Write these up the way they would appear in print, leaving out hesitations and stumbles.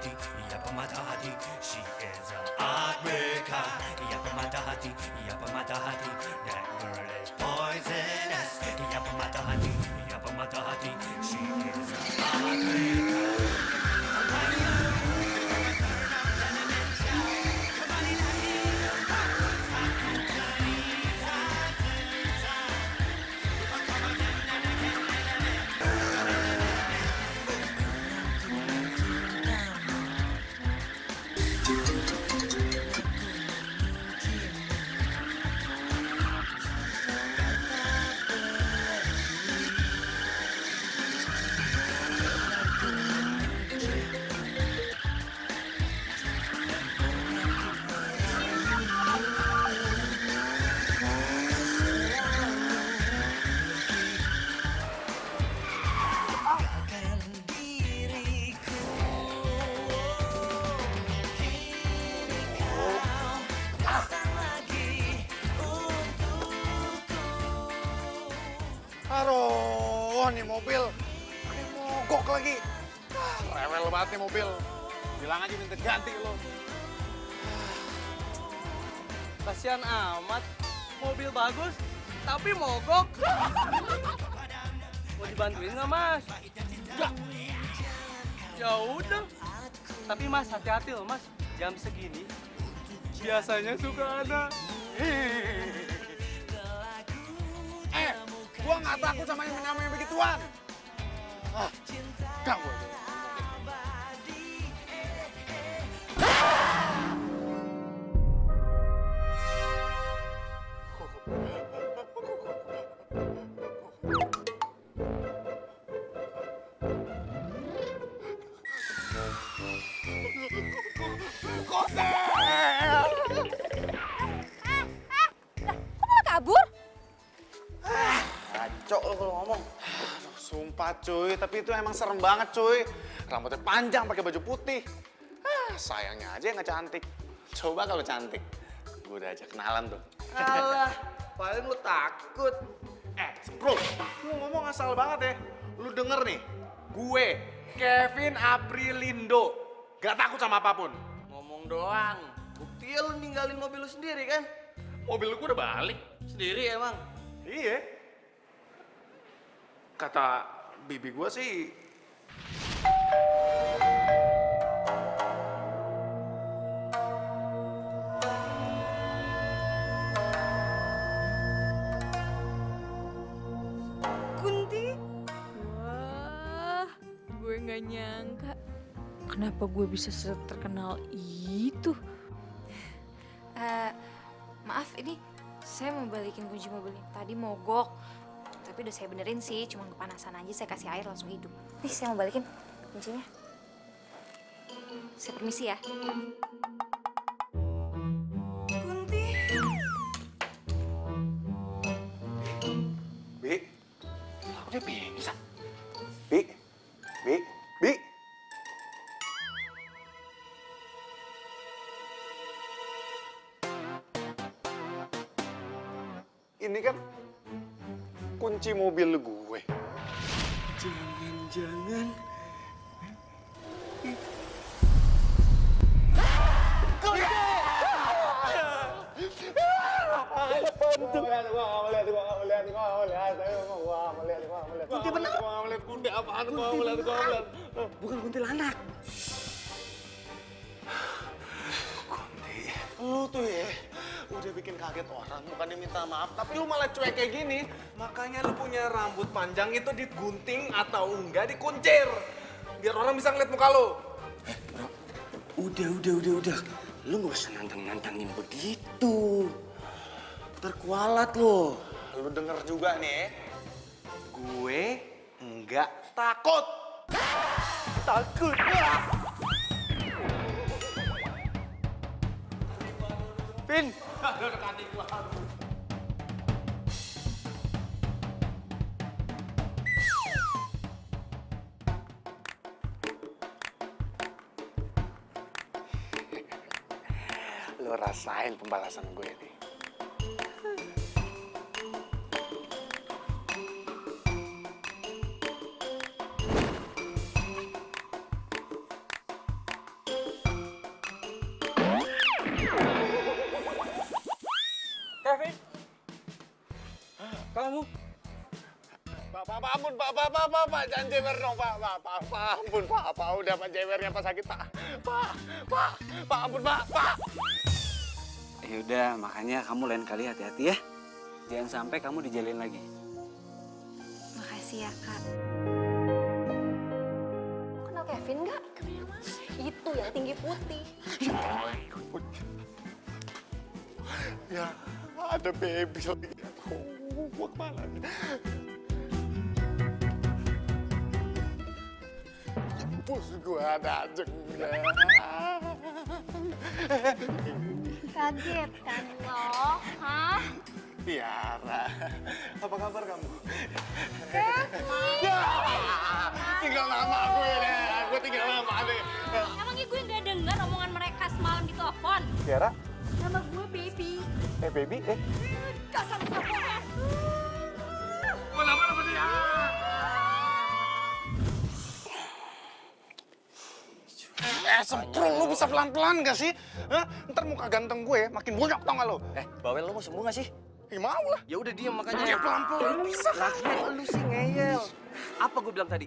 hati, ia pemata hati. She is a heartbreaker. Ia pemata hati, ia pemata hati. That girl is poisonous. Ia pemata hati, ia pemata hati. She is a heartbreaker. Aduh, nih mobil pakai mogok lagi. Rewel banget nih mobil. Bilang aja minta ganti lo. Kasihan amat, mobil bagus, tapi mogok. Mau dibantuin nggak, Mas? Enggak. Ya udah. Tapi Mas, hati-hati loh, Mas. Jam segini biasanya suka ada. Gua nggak takut sama yang namanya begituan. Ganggu aja. Kabur? Kacau lo kalau ngomong. Aduh, sumpah cuy, tapi itu emang serem banget cuy. Rambutnya panjang pakai baju putih. Sayangnya aja nggak cantik. Coba kalau cantik, gue udah aja kenalan tuh. Alah, paling lu takut. Bro, lu ngomong asal banget ya. Lu denger nih, gue Kevin Aprilindo gak takut sama apapun. Ngomong doang. Buktinya lu ninggalin mobil lu sendiri kan? Mobil gue udah balik. Sendiri emang. Iya. Kata bibi gue sih. Kunti? Wah, gue nggak nyangka. Kenapa gue bisa terkenal itu? Maaf, ini saya mau balikin kunci mobil ini. Tadi mogok, tapi udah saya benerin sih. Cuma kepanasan aja, saya kasih air langsung hidup. Nih, saya mau balikin kuncinya. Saya permisi ya. Kunti. Bi, aku dia pingsan. Bi. Ini kan kunci mobil gue. Jangan-jangan. Kunti bener. Kunti apaan? Bukan kuntilanak. Kunti, lu tuh ya udah bikin kaget orang, bukannya minta maaf, tapi lu malah cuek kayak gini. Makanya lu punya rambut panjang itu digunting atau enggak dikuncir, biar orang bisa ngeliat muka lu. Udah. Lu gak usah nantangin begitu. Terkualat lo. Lu denger juga nih, gue enggak takut. Takut. Vin. Lo rasain pembalasan gue nih. ampun, Pak, jangan jewer dong, Pak, ampun, Pak, udah Pak jewernya Pak sakit, Pak, ampun, Pak. Ya udah, makanya kamu lain kali hati-hati ya. Jangan sampai kamu dijalin lagi. Makasih ya, Kak. Kenal Kevin nggak? Itu yang tinggi putih. Ya, ada baby lagi. Gua kemana nih? Bos gua dateng. Kaget kan lo? Hah? Tiara, apa kabar kamu? Kevin! Ya, tinggal nama gue deh, gue tinggal nama deh. Emangnya gue nggak dengar omongan mereka semalam di telepon? Tiara, Nama gue Baby. baby, Kasar pokoknya. Kenapa dia? Semprong, lu bisa pelan-pelan gak sih? Hah? Ntar muka ganteng gue makin bonyok tau gak lo? Bawel lo mau sembuh gak sih? Ya mau lah. Ya udah diam makanya. Ya pelan-pelan bisa. Lah, lu sih ngeyel. Apa gue bilang tadi?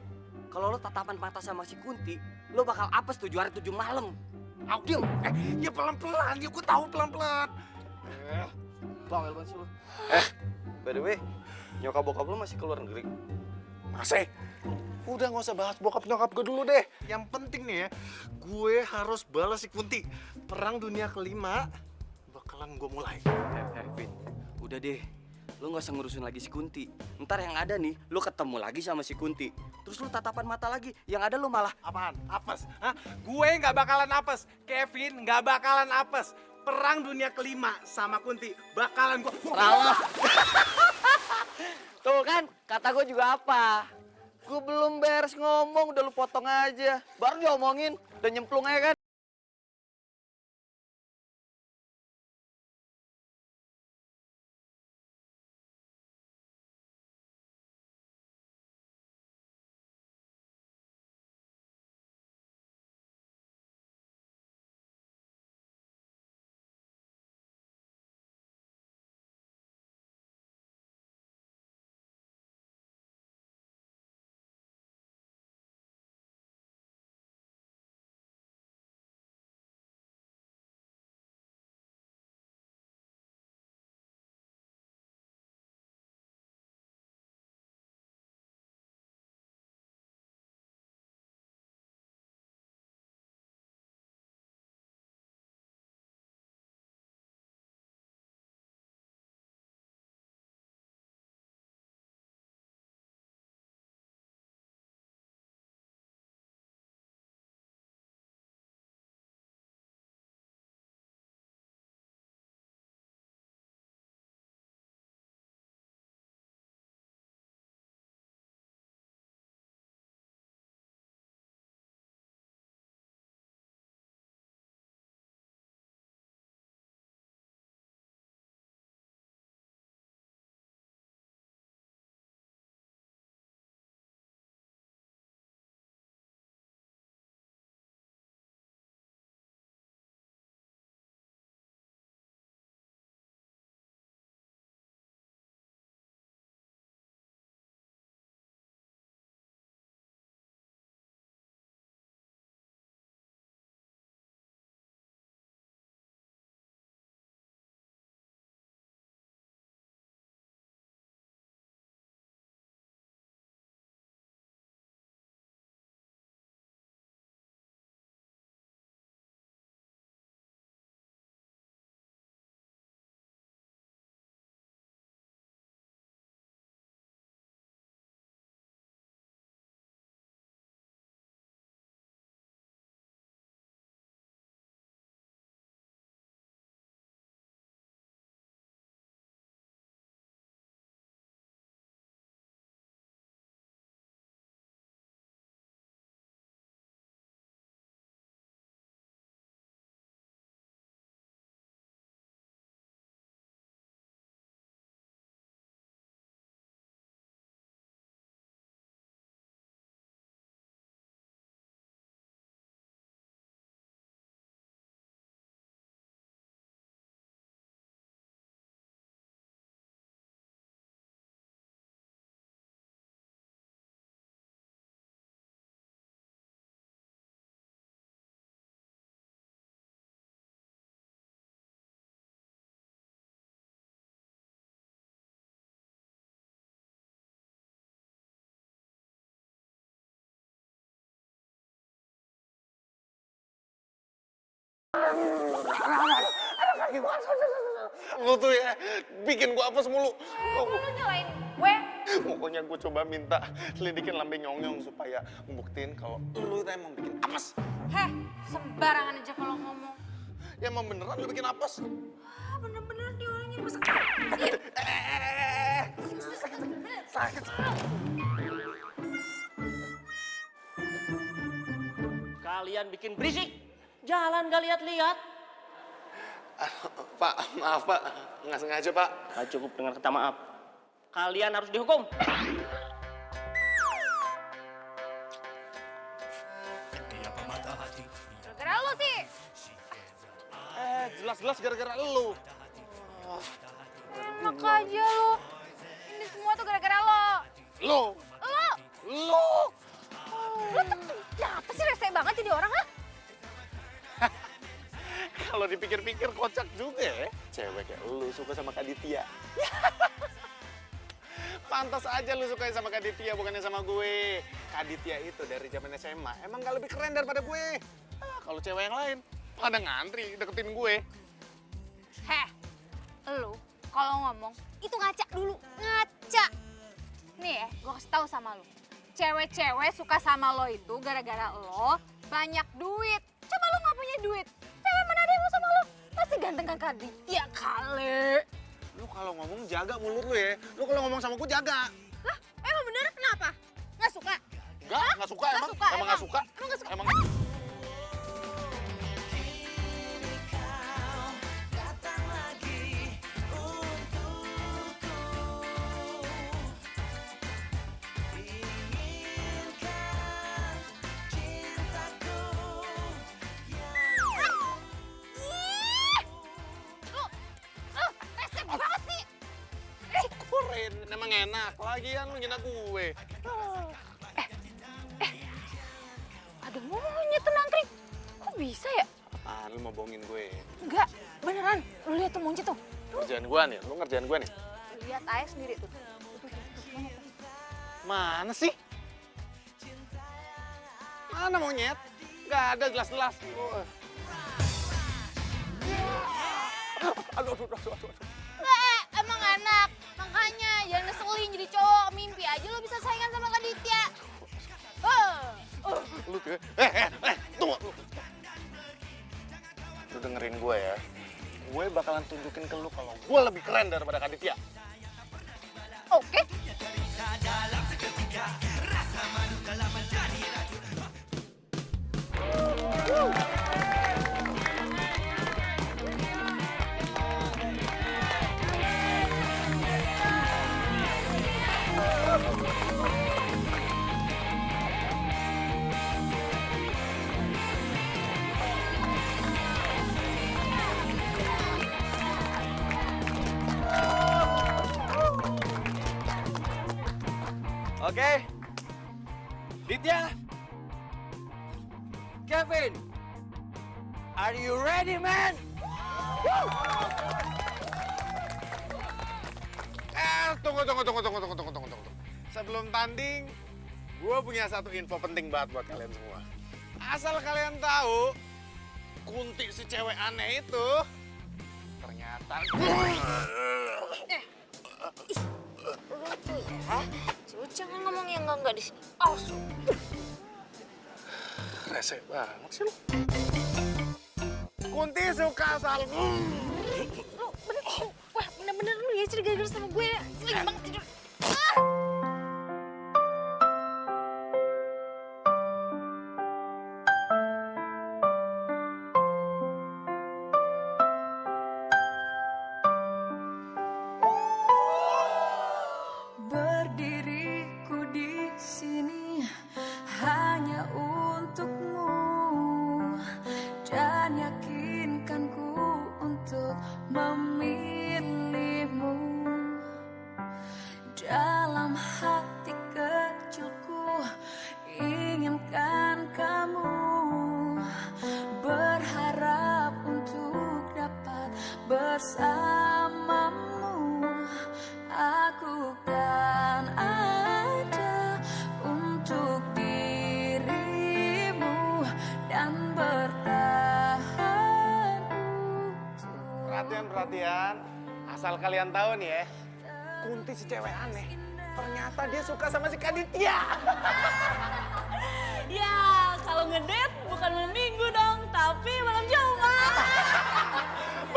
Kalau lo tatapan mata sama si Kunti, lo bakal apes 7 hari 7 malam. Au, diam. Ya pelan-pelan, ya gue tahu pelan-pelan. Bawel banget sih lo. By the way, nyokap bokap lo masih keluar negeri. Masih. Udah gak usah bahas bokap nyokap gue dulu deh. Yang penting nih ya, gue harus balas si Kunti. Perang dunia kelima bakalan gue mulai. Vin, udah deh. Lo gak usah ngurusin lagi si Kunti. Ntar yang ada nih, lo ketemu lagi sama si Kunti. Terus lo tatapan mata lagi. Yang ada lo malah... Apaan? Apes? Hah? Gue nggak bakalan apes. Kevin nggak bakalan apes. Perang dunia kelima sama Kunti bakalan gue... Ralah. Tuh kan, kata gue juga apa? Gue belum beres ngomong, udah lu potong aja. Baru diomongin, udah nyemplung aja kan? Lu tuh ya bikin gua apes mulu. Lu nyalain gue. Pokoknya gue coba minta selidikin lambe nyong-nyong supaya ngebuktiin kalau lu itu emang bikin apes. Heh, sembarangan aja kalau ngomong. Ya emang beneran lu bikin apes. Ah, bener-bener dia orangnya masa. Sakit. Kalian bikin berisik. Jalan gak lihat-lihat. Pak, maaf Pak. Nggak sengaja Pak. Nah, cukup dengan kata maaf. Kalian harus dihukum. Ia pematah hati. Gara-gara lu sih. Jelas-jelas gara-gara lu. Enak aja lu. Ini semua tuh gara-gara lo. Lu. Lo. Lu. Lo tuh kenapa sih rese banget jadi orang, ha? Kalau dipikir-pikir kocak juga ya. Cewek kayak lu suka sama Kak Ditya. Pantas aja lu suka sama Kak Ditya, bukannya sama gue. Kak Ditya itu dari zaman SMA emang gak lebih keren daripada gue. Kalau cewek yang lain pada ngantri deketin gue. Heh, lu kalau ngomong itu ngaca dulu, ngaca. Nih ya, gue kasih tahu sama lu. Cewek-cewek suka sama lo itu gara-gara lo banyak duit. Coba lu nggak punya duit, cewek mana ada yang mau sama lo? Pasti ganteng kan Kadi? Ya kali. Lu kalau ngomong jaga mulut lu ya. Lu kalau ngomong sama gue jaga. Lah, emang bener kenapa? Nggak suka? Nggak suka emang. Emang nggak suka. Emang nggak suka? Emang. Emang enak, lagian lu ngina gue. Ada monyet tuh nangkring. Kok bisa ya? Ah, lu mau bohongin gue. Enggak, beneran. Lu lihat tuh monyet tuh. Ngerjain gue nih, lu ngerjain gue nih. Lihat aja sendiri tuh. Mana sih? Mana monyet? Gak ada jelas-jelas. Aduh. Emang anak. Makanya jangan ngeselin jadi cowok. Mimpi aja lo bisa saingan sama Kak Ditya. Lu tuh, tunggu. Lu dengerin gue ya. Gue bakalan tunjukin ke lu kalau gue lebih keren daripada Kak Ditya. Oke. Oke. Ditya. Kevin. Are you ready, man? Tunggu. Sebelum tanding, gue punya satu info penting banget buat kalian semua. Asal kalian tahu, Kunti si cewek aneh itu ternyata Lucu ya. Coba jangan ngomong yang enggak di sini. Oh, rese banget sih lu. Kunti suka sama lu bener-bener lu ya cerita gara-gara sama gue. Sering banget tidur. Berdiriku di sini hanya untukmu dan yakinkanku untuk memilihmu dalam sekalian, asal kalian tahu nih ya, Kunti si cewek aneh, ternyata dia suka sama si Kaditya. Ya, kalau ngedate bukan malam minggu dong, tapi malam Jumat.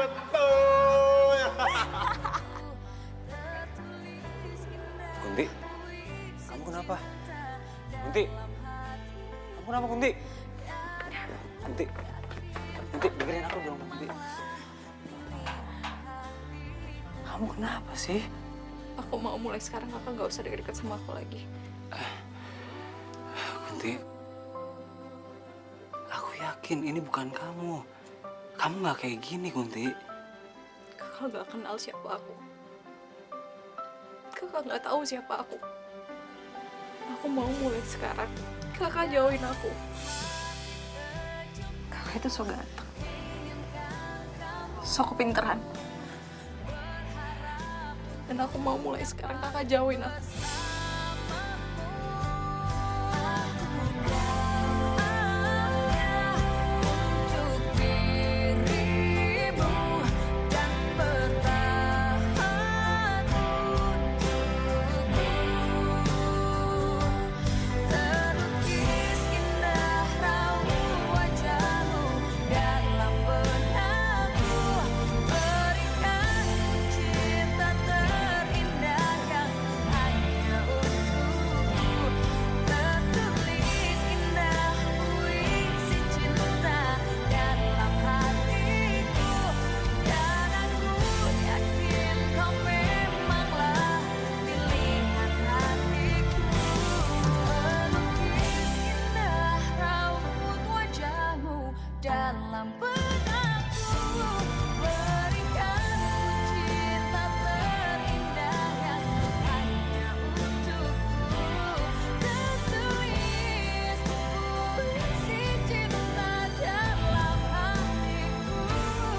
Betul. Kunti, kamu kenapa? Kunti, kamu kenapa Kunti? Kunti, dengerin aku dong Kunti. Kamu kenapa sih? Aku mau mulai sekarang kakak nggak usah deket-deket sama aku lagi. Kunti, aku yakin ini bukan kamu. Kamu nggak kayak gini Kunti. Kakak nggak kenal siapa aku. Kakak nggak tahu siapa aku. Aku mau mulai sekarang. Kakak jauhin aku. Kakak itu so ganteng. So kepinteran. Dan aku mau mulai sekarang kakak jauhin aku. Dalam benakku berikan cinta terindah yang hanya untukku. Tertulis puisi cinta dalam hatiku.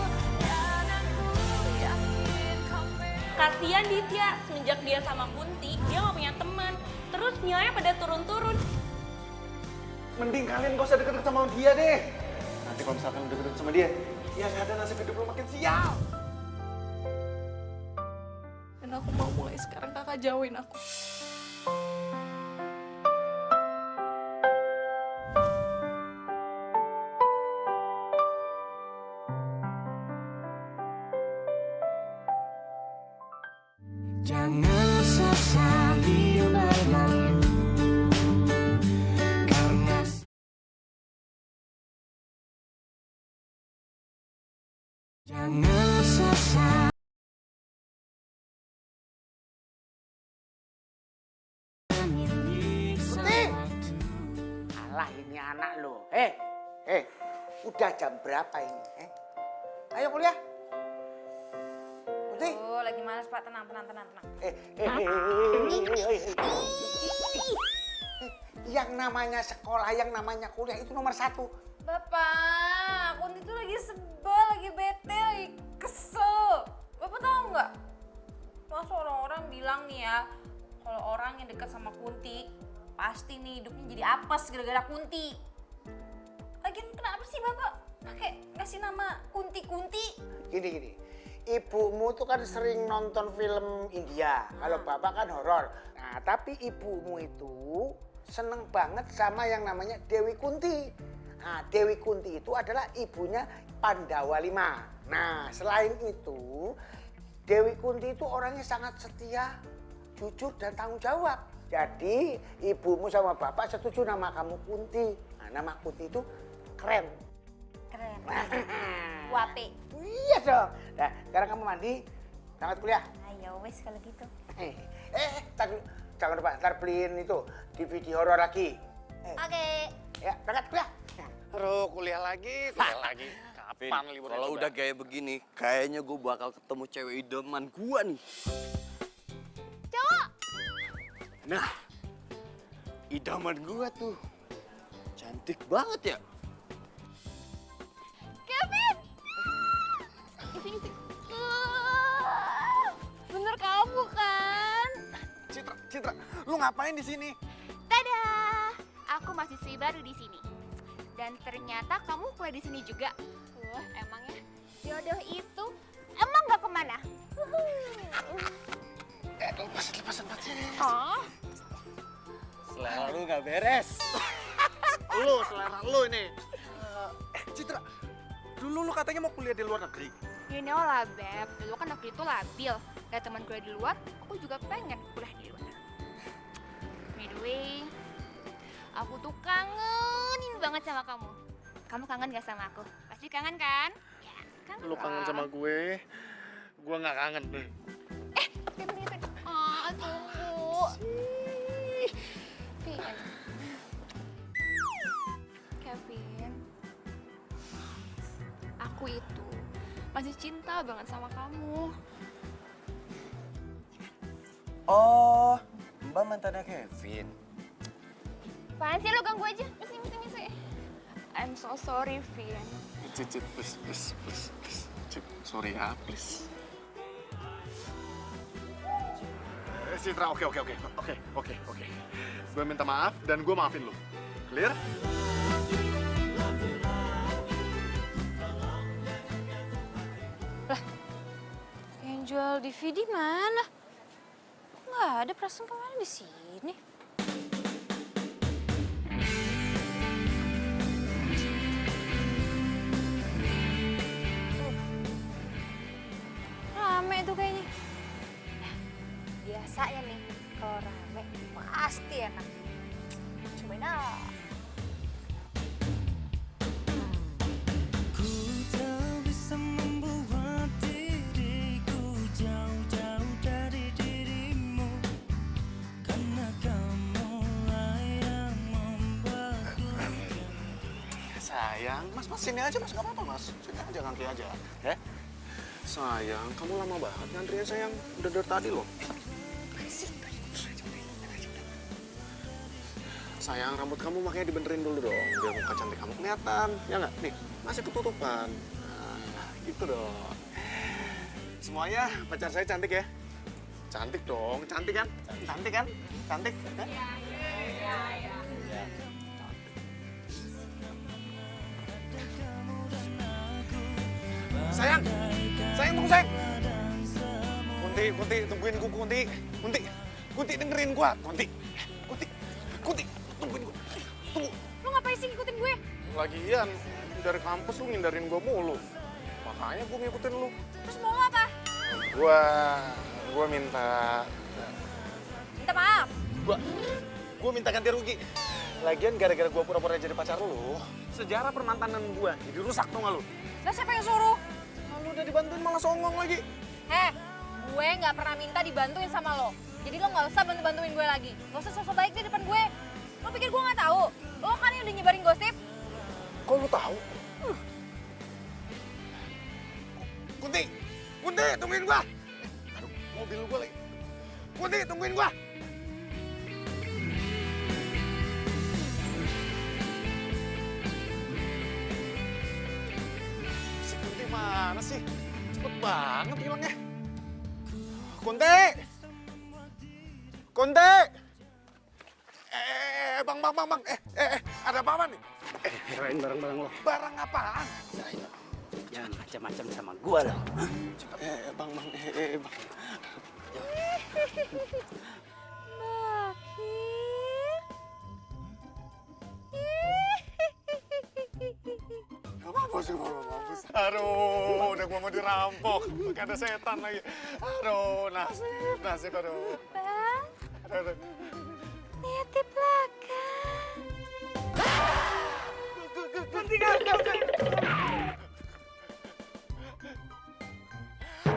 Dan aku yakin kau Kasian Ditya, semenjak dia sama Kunti, dia gak punya teman. Terus nilainya pada turun-turun. Mending kalian gak usah deket-deket sama dia deh. Nanti kalau misalkan udah deket sama dia, yang ada nasib hidup lo makin sial. Dan aku mau mulai sekarang kakak jauhin aku. Jangan sesali berlalu karena jangan sesali. Alah ini anak lo. Udah jam berapa ini? Ayo kuliah. Putih. Oh, lagi malas Pak, tenang. Yang namanya sekolah, yang namanya kuliah itu nomor 1. Bapak, Kunti tuh lagi sebel, lagi bete, lagi kesel. Bapak tahu nggak? Masa orang-orang bilang nih ya, kalau orang yang dekat sama Kunti, pasti nih hidupnya jadi apes gara-gara Kunti. Lagian kenapa sih Bapak pakai ngasih nama Kunti-Kunti? Gini. Ibumu tuh kan sering nonton film India. Kalau bapak kan horor. Nah, tapi ibumu itu seneng banget sama yang namanya Dewi Kunti. Nah, Dewi Kunti itu adalah ibunya Pandawa 5. Nah, selain itu, Dewi Kunti itu orangnya sangat setia, jujur, dan tanggung jawab. Jadi, ibumu sama bapak setuju nama kamu Kunti. Nah, nama Kunti itu keren. Keren. Wape. Iya dong. Nah, sekarang kamu mandi, berangkat kuliah. Ayo wes kalau gitu. Jangan lupa, ntar beliin itu DVD horor lagi. Oke. Ya, berangkat kuliah. Aduh, kuliah lagi. Kapan liburnya? Kalau udah kayak begini, kayaknya gue bakal ketemu cewek idaman gue nih. Cowok. Nah, idaman gue tuh cantik banget ya. Kevin. Isi. Bener kamu kan? Citra, lu ngapain di sini? Dadah, aku mahasiswi baru di sini. Dan ternyata kamu kuliah di sini juga. Wah, emangnya jodoh itu emang gak kemana? Lepasin. Oh, Selera lu gak beres. Selera lu ini. Citra, dulu lu katanya mau kuliah di luar negeri. You know lah, Beb. Dulu kan aku itu labil. Kayak teman kuliah di luar, aku juga pengen kuliah di luar. By the way, aku tuh kangenin banget sama kamu. Kamu kangen gak sama aku? Pasti kangen kan? Ya, kangen. Lu kangen sama gue gak kangen. Tunggu. Oh, tunggu. Kevin, aku itu masih cinta banget sama kamu. Oh, Mbak mantannya Kevin. apaan sih lo ganggu aja? Misi. I'm so sorry, Vin. Cip, please. Cip, sorry ya, please. Citra, oke. Gue minta maaf dan gue maafin lo. Clear? Yang jual DVD mana? Kok nggak ada, perasaan kemarin di sini. Rame tuh kayaknya. Biasanya nih, kalau rame pasti enak. Cobain ah. Sayang, mas sini aja mas, gak apa-apa mas. Sini aja, ngantri aja. Ya? Sayang, kamu lama banget ngantrinya sayang. Udah dari tadi loh. Sayang, rambut kamu makanya dibenerin dulu dong. Biar muka cantik kamu kelihatan. Ya nggak? Nih, masih ketutupan. Nah, gitu dong. Semuanya pacar saya cantik ya? Cantik dong, cantik kan? Cantik kan? Cantik? Iya. Sayang tunggu sayang. Kunti, tungguin gua, Kunti dengerin gua, Kunti, tungguin gua, tunggu. Lo ngapain sih ngikutin gue? Lagian dari kampus lu ngindarin gua mulu, makanya gua ngikutin lu. Terus mau lo apa? Gua minta maaf. Gua minta ganti rugi. Lagian gara-gara gua pura-pura jadi pacar lu, sejarah permantanan gua jadi rusak, tau gak lu? Lah siapa yang suruh? Lu udah dibantuin malah songong lagi. Gue nggak pernah minta dibantuin sama lo. Jadi lo nggak usah bantuin gue lagi. Gak usah sosok baik di depan gue. Lo pikir gue nggak tahu? Lo kan yang udah nyebarin gosip. Kok lu tahu? Kunti, tungguin gua. Aduh, mobil gua lagi. Kunti, tungguin gua. Si Kunti mana sih? Cepet banget hilangnya. Kunti! Bang. Ada apa nih? Kirain barang-barang lo. Barang apaan? Jangan macam-macam sama gua lo. Bang. Mampus. Aduh, udah gua mau dirampok. Pakai ada setan lagi. Aduh, nasib, aduh. Bang, Aduh. nitip belakang.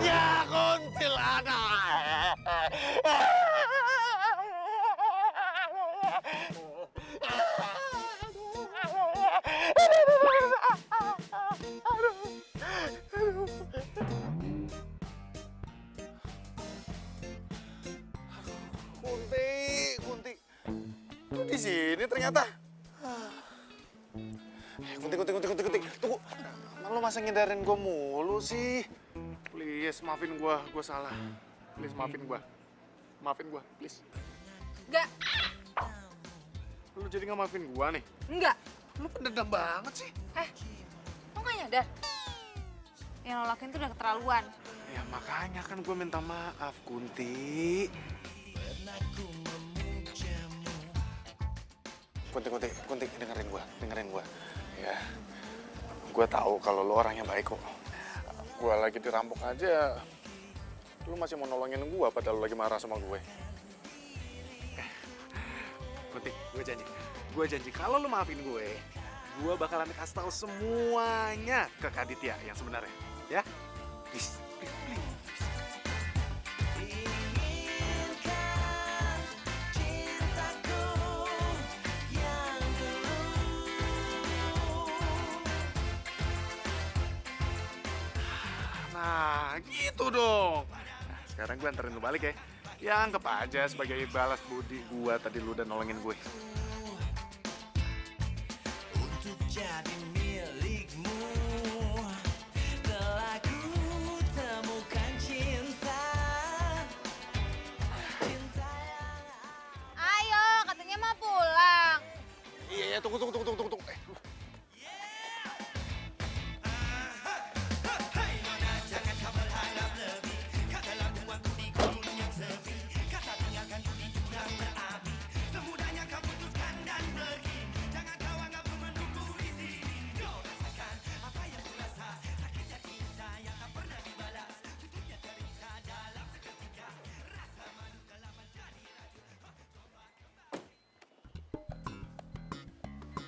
Ya, kuntilanak. Kunti. Lu di sini ternyata. Kunti. Tunggu. Lu masa ngindarin gue mulu sih? Please, maafin gue salah. Please, maafin gue, please. Enggak. Lu jadi nggak maafin gue nih? Enggak. Lu pendendam banget sih. Lo nggak nyadar? Yang lo lakuin tuh udah keterlaluan. Ya makanya kan gue minta maaf, Kunti. Kunti, dengerin gue. Ya, gue tahu kalau lo orangnya baik kok. Gue lagi dirampok aja, lo masih mau nolongin gue padahal lo lagi marah sama gue. Kunti, gue janji kalau lo maafin gue bakalan kasih tahu semuanya ke Kak Aditya yang sebenarnya, ya? Please. Nah, gitu dong. Nah, sekarang gue anterin lu balik ya. Ya, anggap aja sebagai balas budi gue tadi lu udah nolongin gue. Untuk jadi milikmu, telah ku temukan cinta. Ayo, katanya mau pulang. Iya, tunggu.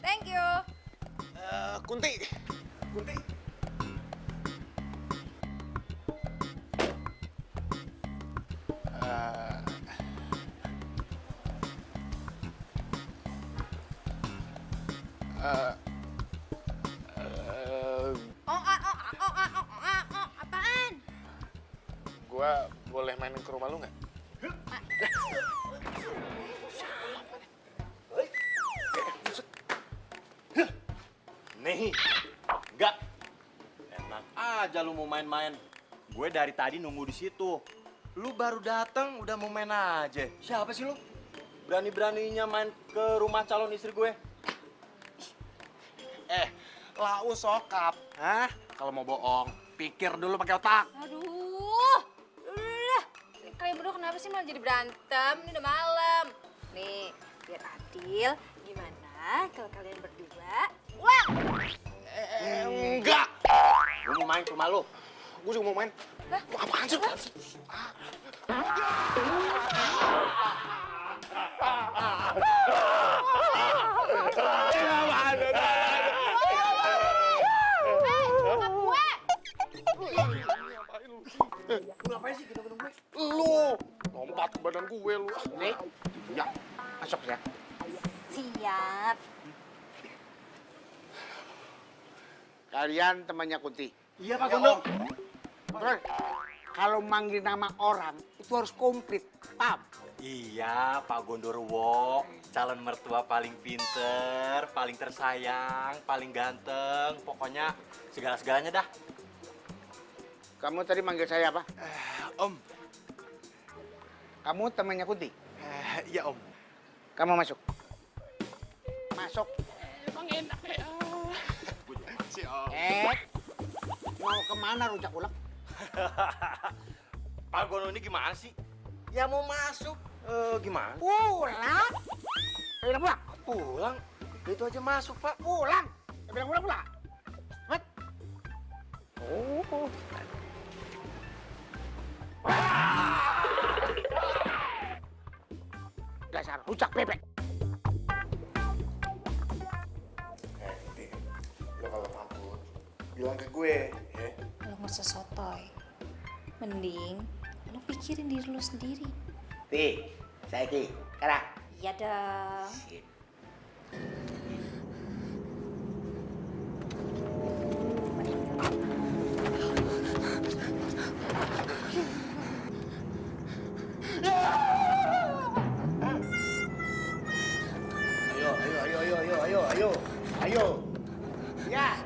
Thank you. Kunti. Apaan? Gue boleh main ke rumah lu nggak? Nih, enggak. Enak aja lu mau main-main. Gue dari tadi nunggu di situ. Lu baru datang udah mau main aja. Siapa sih lu? Berani-beraninya main ke rumah calon istri gue. Lau sokap. Hah? Kalau mau bohong, pikir dulu pakai otak. Aduh, udah. Kalian berdua kenapa sih malah jadi berantem? Ini udah malam. Nih, biar adil, gimana kalau kalian berdua pulang? Enggak. Lu mau main ke rumah lu? Gue juga mau main. Apaan sih? Ngapain sih gedung-gedung gue? Lu lompat ke badan gue lu. Nih, ya, masuk ya. Siap. Kalian temannya Kunti. Iya Pak Gondok. Betul. Kalau manggil nama orang itu harus komplit, paham? Iya Pak Gondorwo, calon mertua paling pinter, paling tersayang, paling ganteng, pokoknya segala-segalanya dah. Kamu tadi manggil saya apa? Om. Kamu temannya Kunti. Iya Om. Kamu masuk. Masuk. Emang enak ya. Si Om. Mau kemana rujak ulek? Pak Gono ini gimana sih? Ya mau masuk, gimana? Pulang. Saya bilang pulang. Pulang, itu aja masuk Pak. Pulang. Saya bilang pulang pulang. Cepet. Oh. Dasar rujak bebek. Kunti, lo kalau takut, bilang ke gue, ya. Lo nggak usah sotoy. Mending lo pikirin diri lo sendiri. Ti, saya Ki. Sekarang. Iya dong. Ayo. Ya.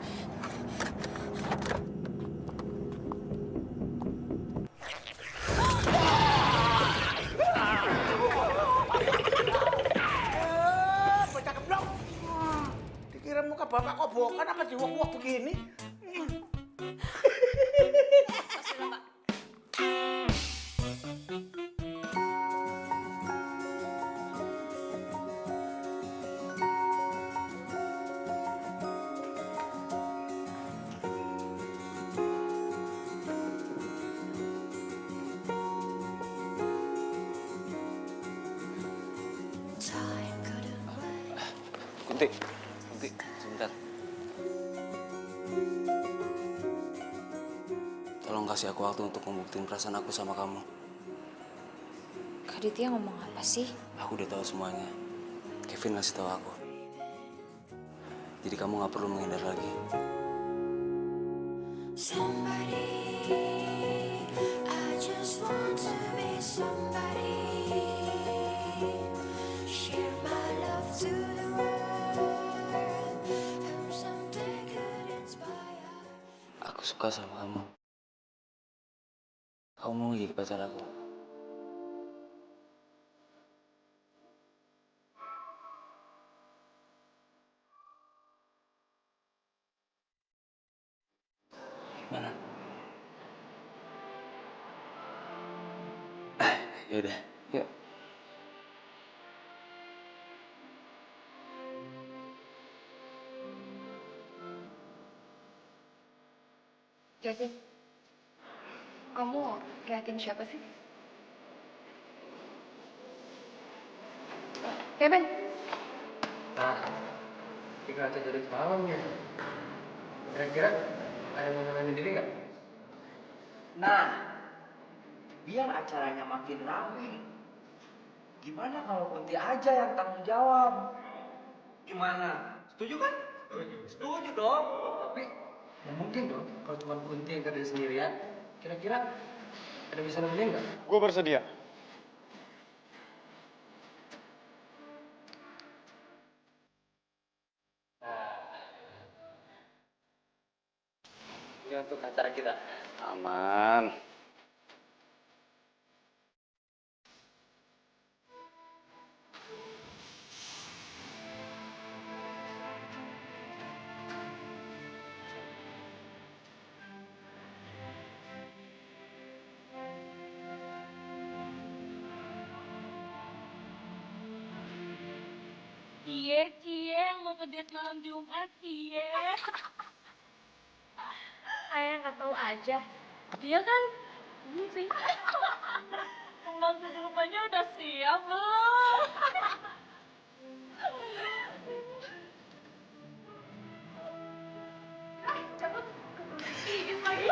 Bocah keblok. Dikira muka bapak kobokan apa diwok-wok begini? Kunti, sebentar. Tolong kasih aku waktu untuk membuktiin perasaan aku sama kamu. Kak Ditya ngomong apa sih? Aku udah tahu semuanya. Kevin ngasih tahu aku. Jadi kamu nggak perlu menghindar lagi. Aku suka sama kamu. Kamu mau jadi pacar aku? Gimana? Yaudah, yuk. Kevin, kamu liatin siapa sih? Kevin. Nah, tinggal aja jadi semalam ya. Kira-kira ada yang mau diri nggak? Nah, biar acaranya makin ramai. Gimana kalau Kunti aja yang tanggung jawab? Gimana? Setuju kan? Setuju dong. Tapi ya mungkin dong kalau cuma Kunti yang kerja sendirian. Kira-kira ada bisa nemenin nggak? Gue bersedia. Ini untuk acara kita. Aman. Cie, mau ngedate malam Jumat, Cie. Ayah nggak tahu aja. Dia kan ini sih. Pembantu di rumahnya udah siap belum? Dikit lagi.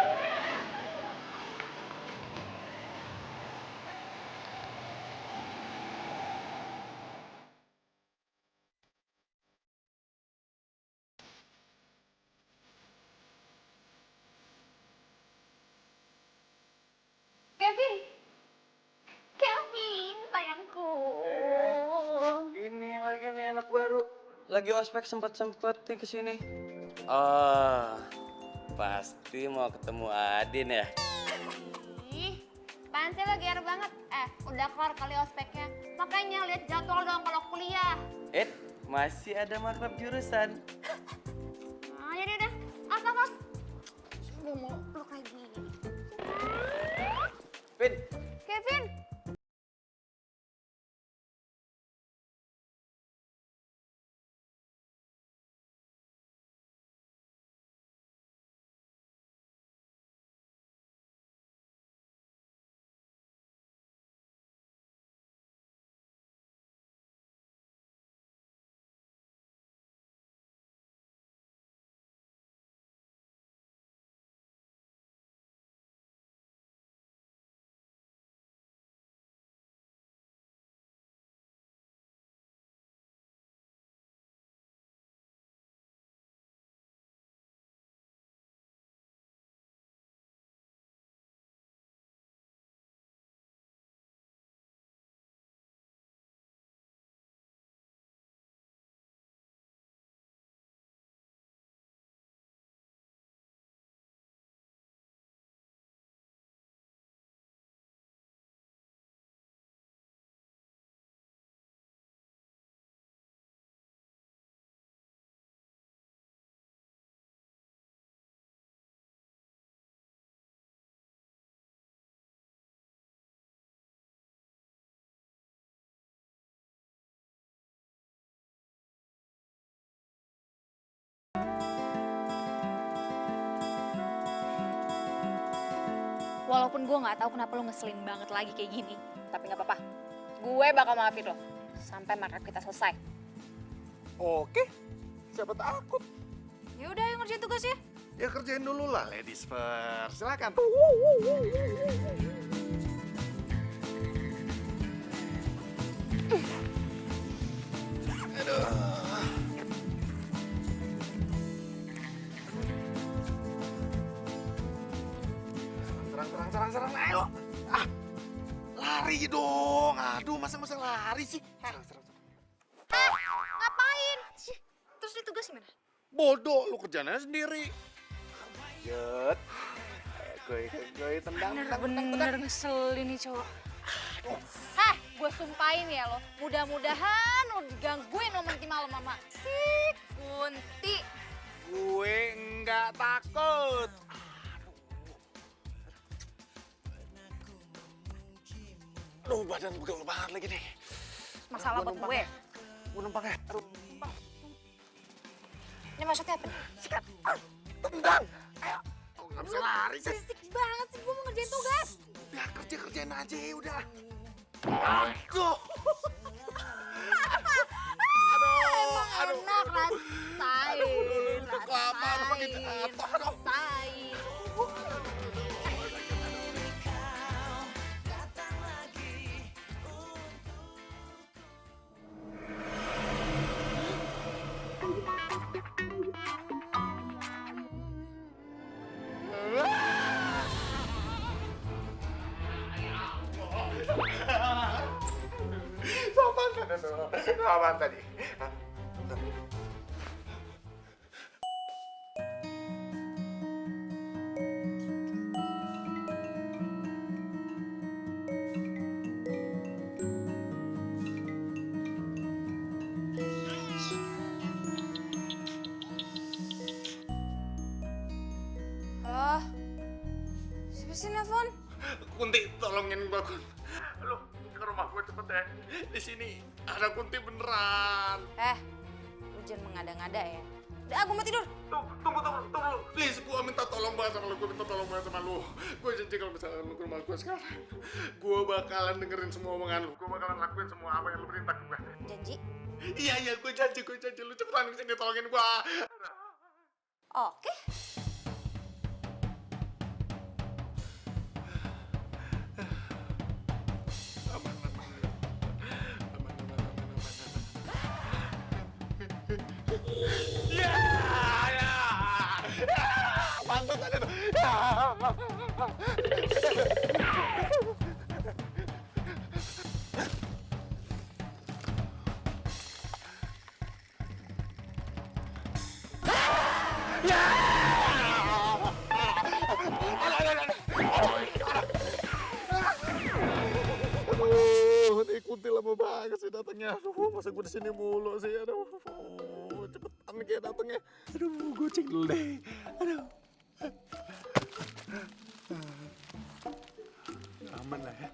Kevin, sayangku. Ini lagi nih anak baru. Lagi ospek sempet-sempetnya kesini. Oh, pasti mau ketemu Adin ya? Ih, apaan sih lo GR banget? Udah kelar kali ospeknya. Makanya lihat jadwal dong kalau kuliah. Masih ada makrab jurusan. Nah, yaudah udah. As. Gue mau peluk kayak gini. Vin, Kevin. Walaupun gue nggak tahu kenapa lo ngeselin banget lagi kayak gini, tapi nggak apa-apa. Gue bakal maafin lo sampai makrab kita selesai. Oke, siapa takut? Ya udah, yang ngerjain tugasnya. Ya kerjain dulu lah, ladies first. Silakan. Serang, ayo. Lari dong. Aduh, masa lari sih? Serang. Ngapain? Terus ini tugas gimana? Bodoh, lu kerjaannya sendiri. Lanjut. Gue tendang. Bener-bener ngeselin nih cowok. Gue sumpahin ya lo, mudah-mudahan lo digangguin lo nanti malam mama. Si Kunti. Gue nggak takut. Aduh, badan pegel banget lagi nih. Masalah buat gue. Gue numpang ya. Aduh. Ini maksudnya apa nih? Sikat. Tendang. Ayo. Kok nggak bisa lari sih? Berisik banget sih, gue mau ngerjain tugas. Udah, kerjain aja ya udah. Aduh. Emang enak rasain. Udah kelamaan makin jatuh. Aduh. Rasain. Apaan tadi? Oh, siapa sih nelfon? Kunti, tolongin gua, Kun. Lu ke rumah gua cepet ya. Di sini ada Kunti beneran. Lu jangan mengada-ngada ya. Udah, gue mau tidur. Tunggu. Please, gua minta tolong banget sama lu. Gua janji kalau misalnya lu ke rumah gua sekarang, gua bakalan dengerin semua omongan lu. Gua bakalan lakuin semua apa yang lu perintah ke gua. Janji? Iya, gua janji. Lu cepetan kesini tolongin gua. Oke. Mantap tadi tuh. Aduh, ini Kunti lama banget sih datangnya. Aduh, masa gue di sini mulu sih. Aduh, cepetan kayak datangnya. Aduh, gue cek dulu deh. Aduh. Aman lah ya.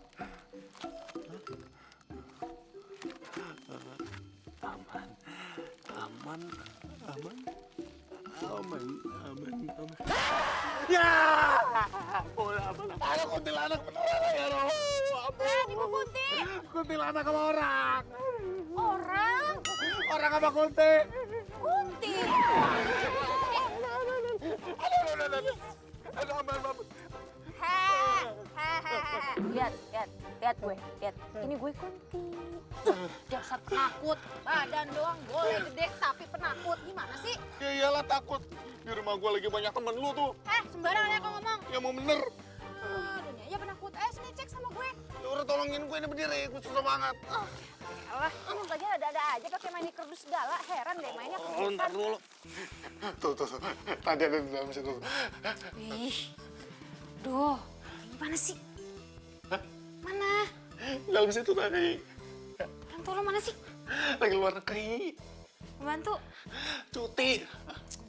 Aman. Ya! Ada kuntilanak beneran ya, Roh. Ibu Kunti. Kuntilanak sama orang. Orang? Orang apa Kunti? Kunti. Aduh, aman. Lihat gue. Ini gue Kunti. Dasar penakut. Badan doang boleh gede tapi penakut. Gimana sih? Ya iyalah takut. Di rumah gua lagi banyak temen lu tuh. Sembarangan ya kau ngomong. Ya mau bener. Dunia aja penakut. Sini cek sama gue. Ya udah tolongin gue ini berdiri. Gue susah banget. Alah, lu lagi ada aja pakai main di kerdus segala. Heran deh mainnya Oh, ntar dulu. Tuh. Tadi ada di dalam situ. Ih. Duh, mana sih? Mana? Dalam situ tadi. Orang tua lu mana sih? Lagi luar negeri. Membantu. Cuti.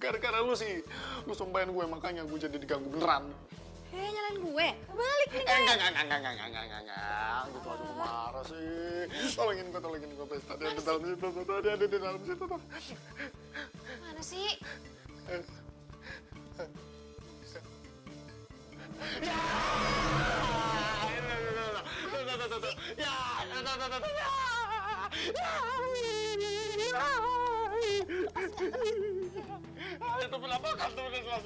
Gara-gara lu sih. Lu sumpahin gue makanya gue jadi diganggu beneran. Nyalain gue. Balik nih. Enggak. Gitu aja gue marah sih. Tolongin gue. Tadi ada di dalam situ. Mana sih?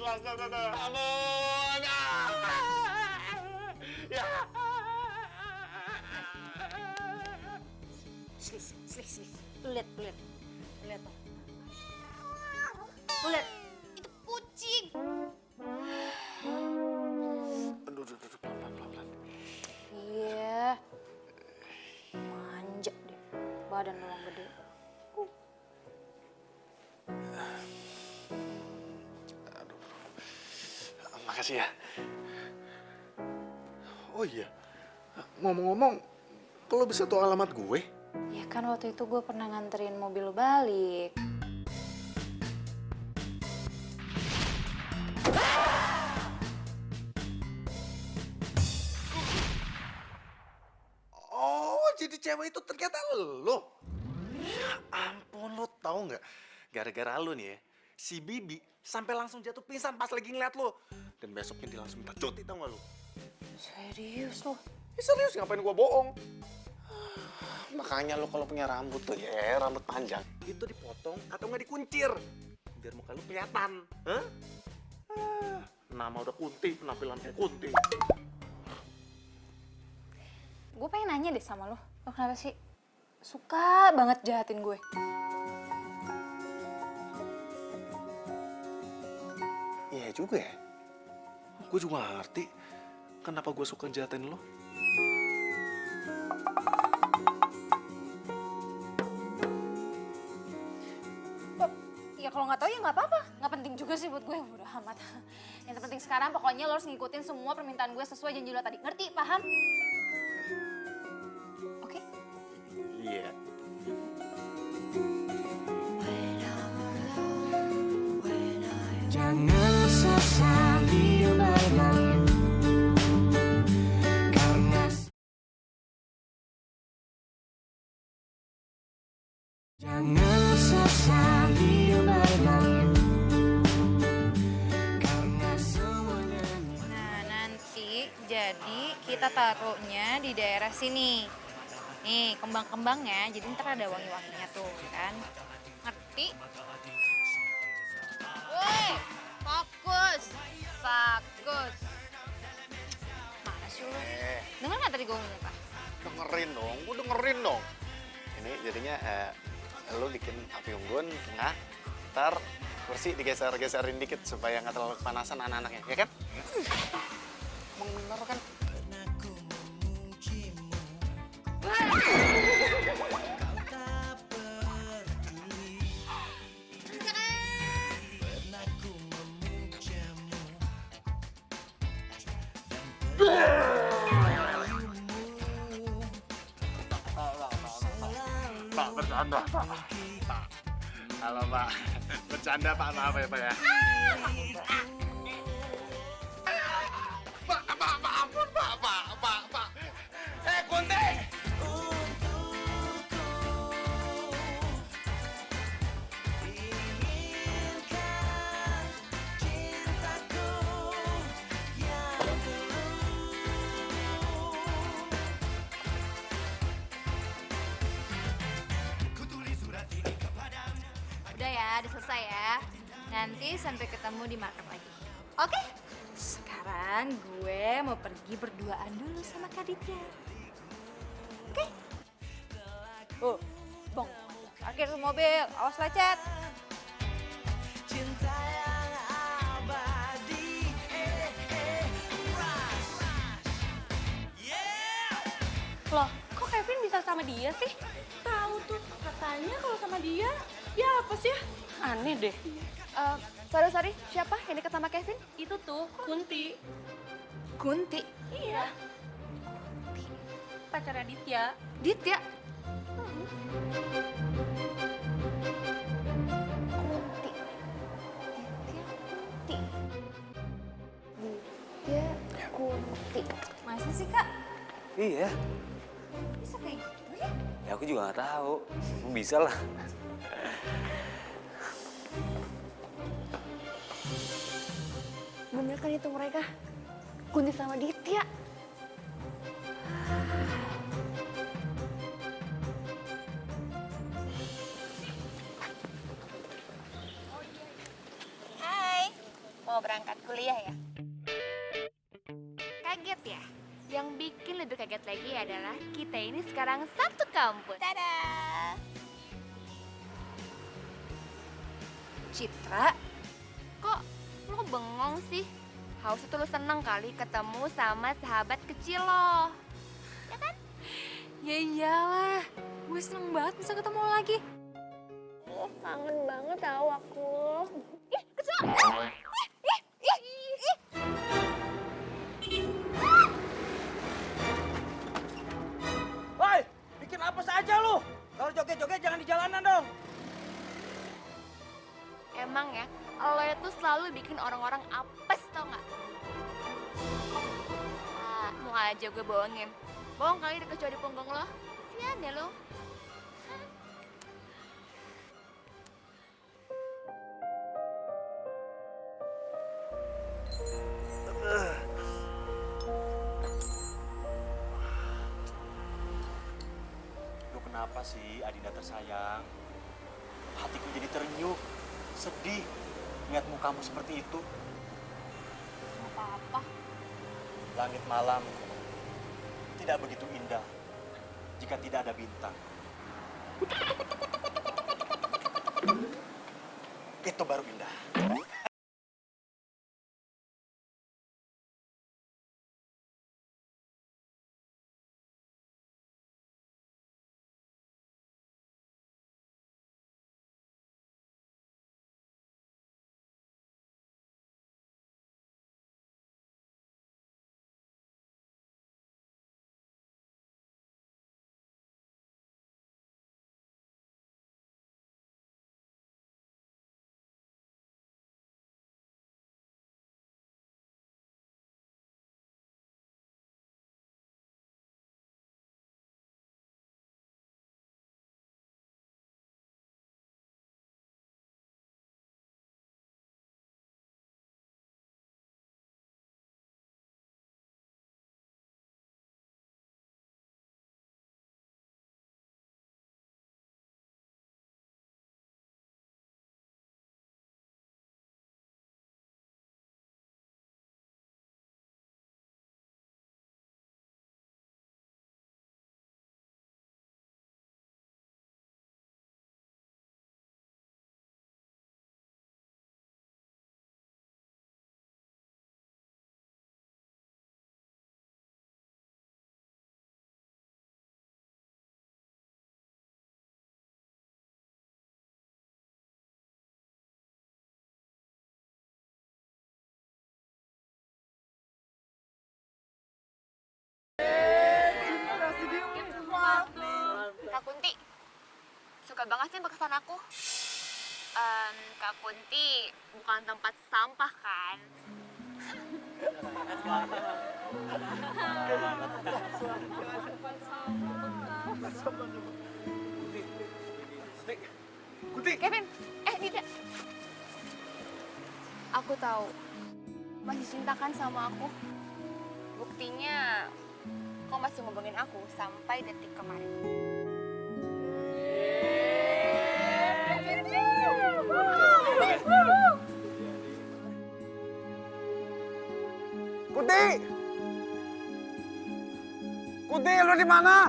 Ampun. Ya. Slis. Lu lihat tuh. Lu lihat, itu kucing. Aduh, pelan. Iya. Manja deh. Badan orang gede. Aduh. Makasih ya. Oh iya. Ngomong-ngomong, kalau bisa tahu alamat gue? Ya kan waktu itu gue pernah nganterin mobil lu balik. Oh, jadi cewek itu ternyata lo. Ya ampun, lo tahu nggak? Gara-gara lo nih ya, si Bibi sampai langsung jatuh pingsan pas lagi ngeliat lo. Dan besoknya dia langsung minta cuti, tau nggak lo? Serius lo? Ya, serius, ngapain gua bohong? Makanya lo kalau punya rambut tuh ya, rambut panjang, itu dipotong atau nggak dikuncir, biar muka lo kelihatan. Hah? Nama udah Kunti, penampilan kayak Kunti. Gue pengen nanya deh sama lo kenapa sih suka banget jahatin gue? Iya juga ya. Gue juga gak ngerti kenapa gue suka jahatin lo. Ya kalau nggak tahu ya nggak apa-apa, nggak penting juga sih buat gue, udah amat. Yang terpenting sekarang pokoknya lo harus ngikutin semua permintaan gue sesuai janji lo tadi, ngerti? Paham? Oke? Iya. Jangan sesali berlalu karena jangan sesali berlalu karena semuanya. Nah nanti jadi kita taruhnya di daerah sini. Nih kembang-kembangnya, jadi ntar ada wangi-wanginya tuh kan. Ngerti? Woi, fokus. Mana sih lu? Dengar nggak tadi gue ngomong apa? Dengerin dong. Ini jadinya lo bikin api unggun tengah, ntar kursi digeser-geserin dikit supaya nggak terlalu kepanasan anak-anaknya, ya kan? Emang bener kan? Pak, bercanda, Pak. Halo, Pak. Bercanda, Pak. Maaf ya, Pak ya. Pak, ampun, Pak. Kunti! Udah ya, udah selesai ya. Nanti sampai ketemu di market lagi. Oke? Sekarang gue mau pergi berduaan dulu sama Kak Ditya. Oke? Oh, bong. Parkir tuh mobil, awas lecet. Cinta yang abadi. Loh, kok Kevin bisa sama dia sih? Tahu tuh, katanya kalau sama dia, ya apa sih ya? Aneh deh. Sorry, siapa yang deket sama Kevin? Itu tuh, Kunti. Kunti. Iya. Pacarnya Ditya. Ditya. Kunti. Masa sih, Kak? Iya, Bisa kayak gitu ya? ya aku juga nggak tahu. Bisa lah. Bener kan itu mereka? Kunti sama Ditya. Hai. Mau mau berangkat kuliah ya? Kaget ya? Yang bikin lebih kaget lagi adalah kita ini sekarang satu kampus. Tada! Citra, kok lo bengong sih? Harusnya tuh lo seneng kali ketemu sama sahabat kecil lo. Ya kan? Ya iyalah, gue seneng banget bisa ketemu lo lagi. Kangen banget tahu aku. Ih, kecil! Woi, bikin apa saja lu? Kalau joget-joget jangan di jalanan dong. Emang ya, lo itu selalu bikin orang-orang apes tau nggak? Ah, mau aja gue bohongin. Bohong kali ada kecoa di punggung lo. Sian deh lo. Lu kenapa sih, Adinda tersayang? Hatiku jadi terenyuh, sedih lihat mukamu seperti itu. Apa-apa. Langit malam tidak begitu indah jika tidak ada bintang. Itu baru indah. Kak Kunti, suka banget sih berkesan aku. Kak Kunti bukan tempat sampah kan? Kunti. Kevin, Dida. Aku tahu, masih cinta kan sama aku? Buktinya, kau masih ngomongin aku sampai detik kemarin. Kunti! Kunti, lu di mana?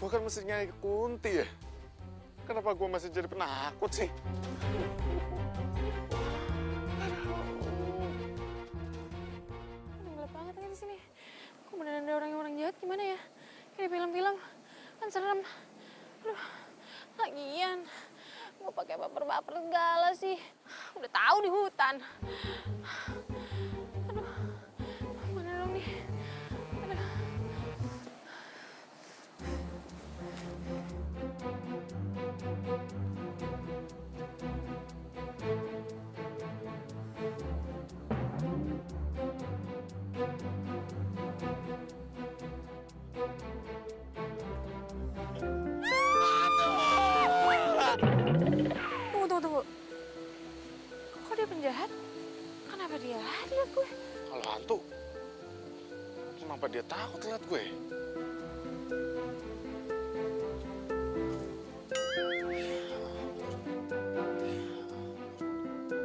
Gue kan mesti nyari Kunti ya. Kenapa gue masih jadi penakut sih? Gelap banget kan di sini. Kok beneran ada orang jahat gimana ya? Kayak di film-film. Kan serem. Aduh, lagian gue pakai baper-baper segala sih. Udah tahu di hutan. Aduh, mana dong nih? Aduh. Tunggu. Kok dia penjahat? Kenapa dia lihat gue? Kalau hantu, kenapa dia takut lihat gue?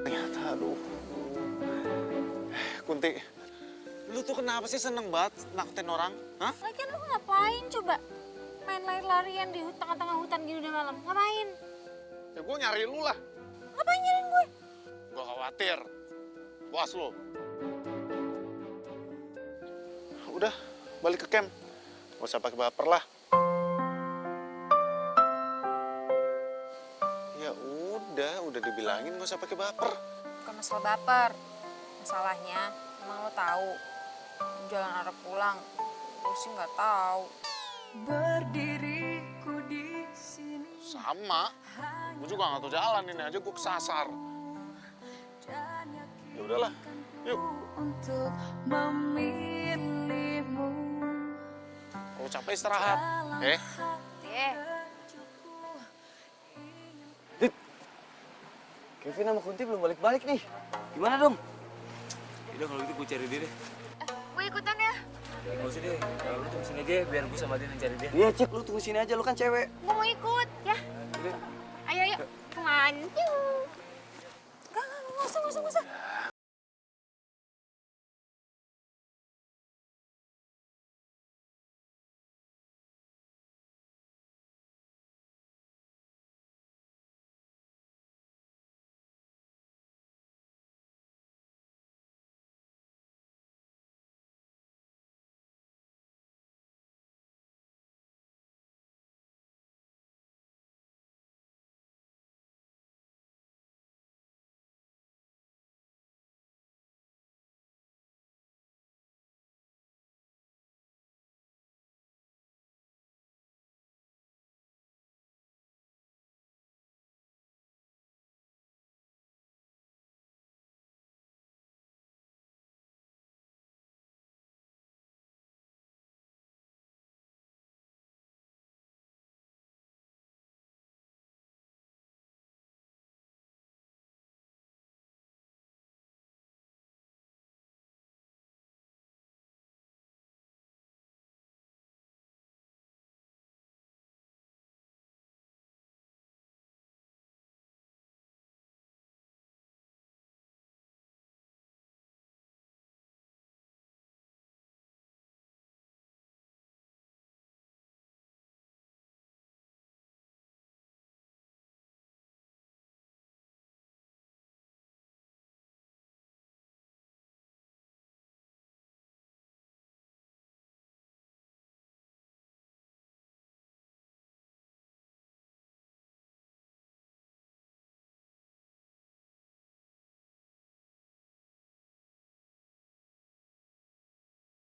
Ternyata, aduh. Kunti, lu tuh kenapa sih seneng banget nakutin orang? Hah? Lagian lu ngapain coba? Main lari-larian di tengah-tengah hutan gini udah malam. Ngapain? Ya gue nyari lu lah. Ngapain nyariin gue? Gue khawatir. Puas lu. Udah, balik ke camp. Gak usah pakai baper lah. Ya udah dibilangin gak usah pakai baper. Bukan masalah baper. Masalahnya, emang lo tahu jalan arah pulang. Gue sih nggak tahu. Berdiriku di sini. Sama. Gue juga gak tahu jalan, ini aja gue kesasar. Ya udahlah, yuk. Untuk memilihmu. Kalau capek istirahat, Kevin sama Kunti belum balik-balik nih. Gimana dong? Yaudah kalau gitu gue cari dia deh. Gue ikutan ya. Gak usah deh, kalau lu tunggu sini aja biar gue sama dia yang cari dia. Iya Cik, lu tunggu sini aja, lu kan cewek. Gue mau ikut, ya. Ayo. Come on. Nggak usah.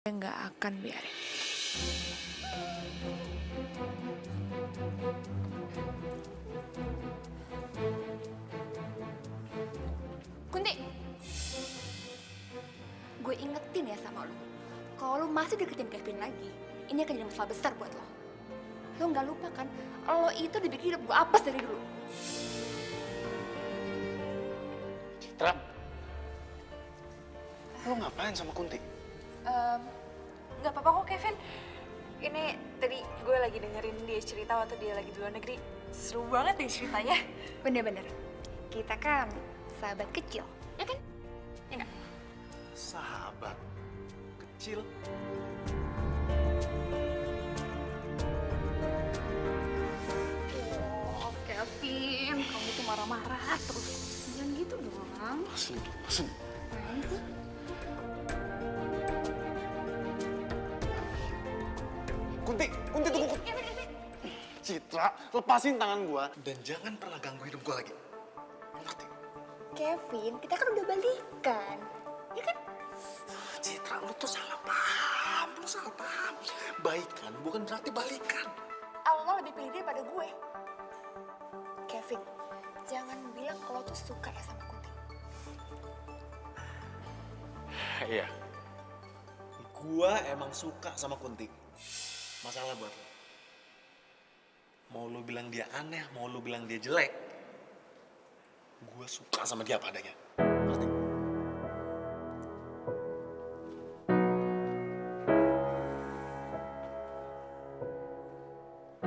Nggak akan biarin. Kunti. Gue ingetin ya sama lo. Kalau lo masih deketin Kevin lagi, ini akan jadi masalah besar buat lo. Lo nggak lupa kan, lo itu dibikin hidup gue apes dari dulu. Citra, lo ngapain sama Kunti? Nggak apa-apa kok Kevin. Ini tadi gue lagi dengerin dia cerita waktu dia lagi di luar negeri. Seru banget deh ceritanya. Bener-bener. Kita kan sahabat kecil, ya kan? Ya nggak? Sahabat kecil. Oh, Kevin, kamu tuh marah-marah terus. Jangan gitu dong. Pasung. Apaan sih? Kunti tunggu. Citra, lepasin tangan gua dan jangan pernah ganggu hidup gua lagi. Ngerti? Kevin, kita kan udah balikan. Ya kan? Citra, lu tuh salah paham. Lu salah paham. Baikan bukan berarti balikan. Allah lebih pilih daripada gue. Kevin, jangan bilang kalau tuh suka ya sama Kunti. Iya. Gua emang suka sama Kunti. Masalah buat lo. Mau lu bilang dia aneh, mau lu bilang dia jelek. Gua suka sama dia apa adanya. Ngerti?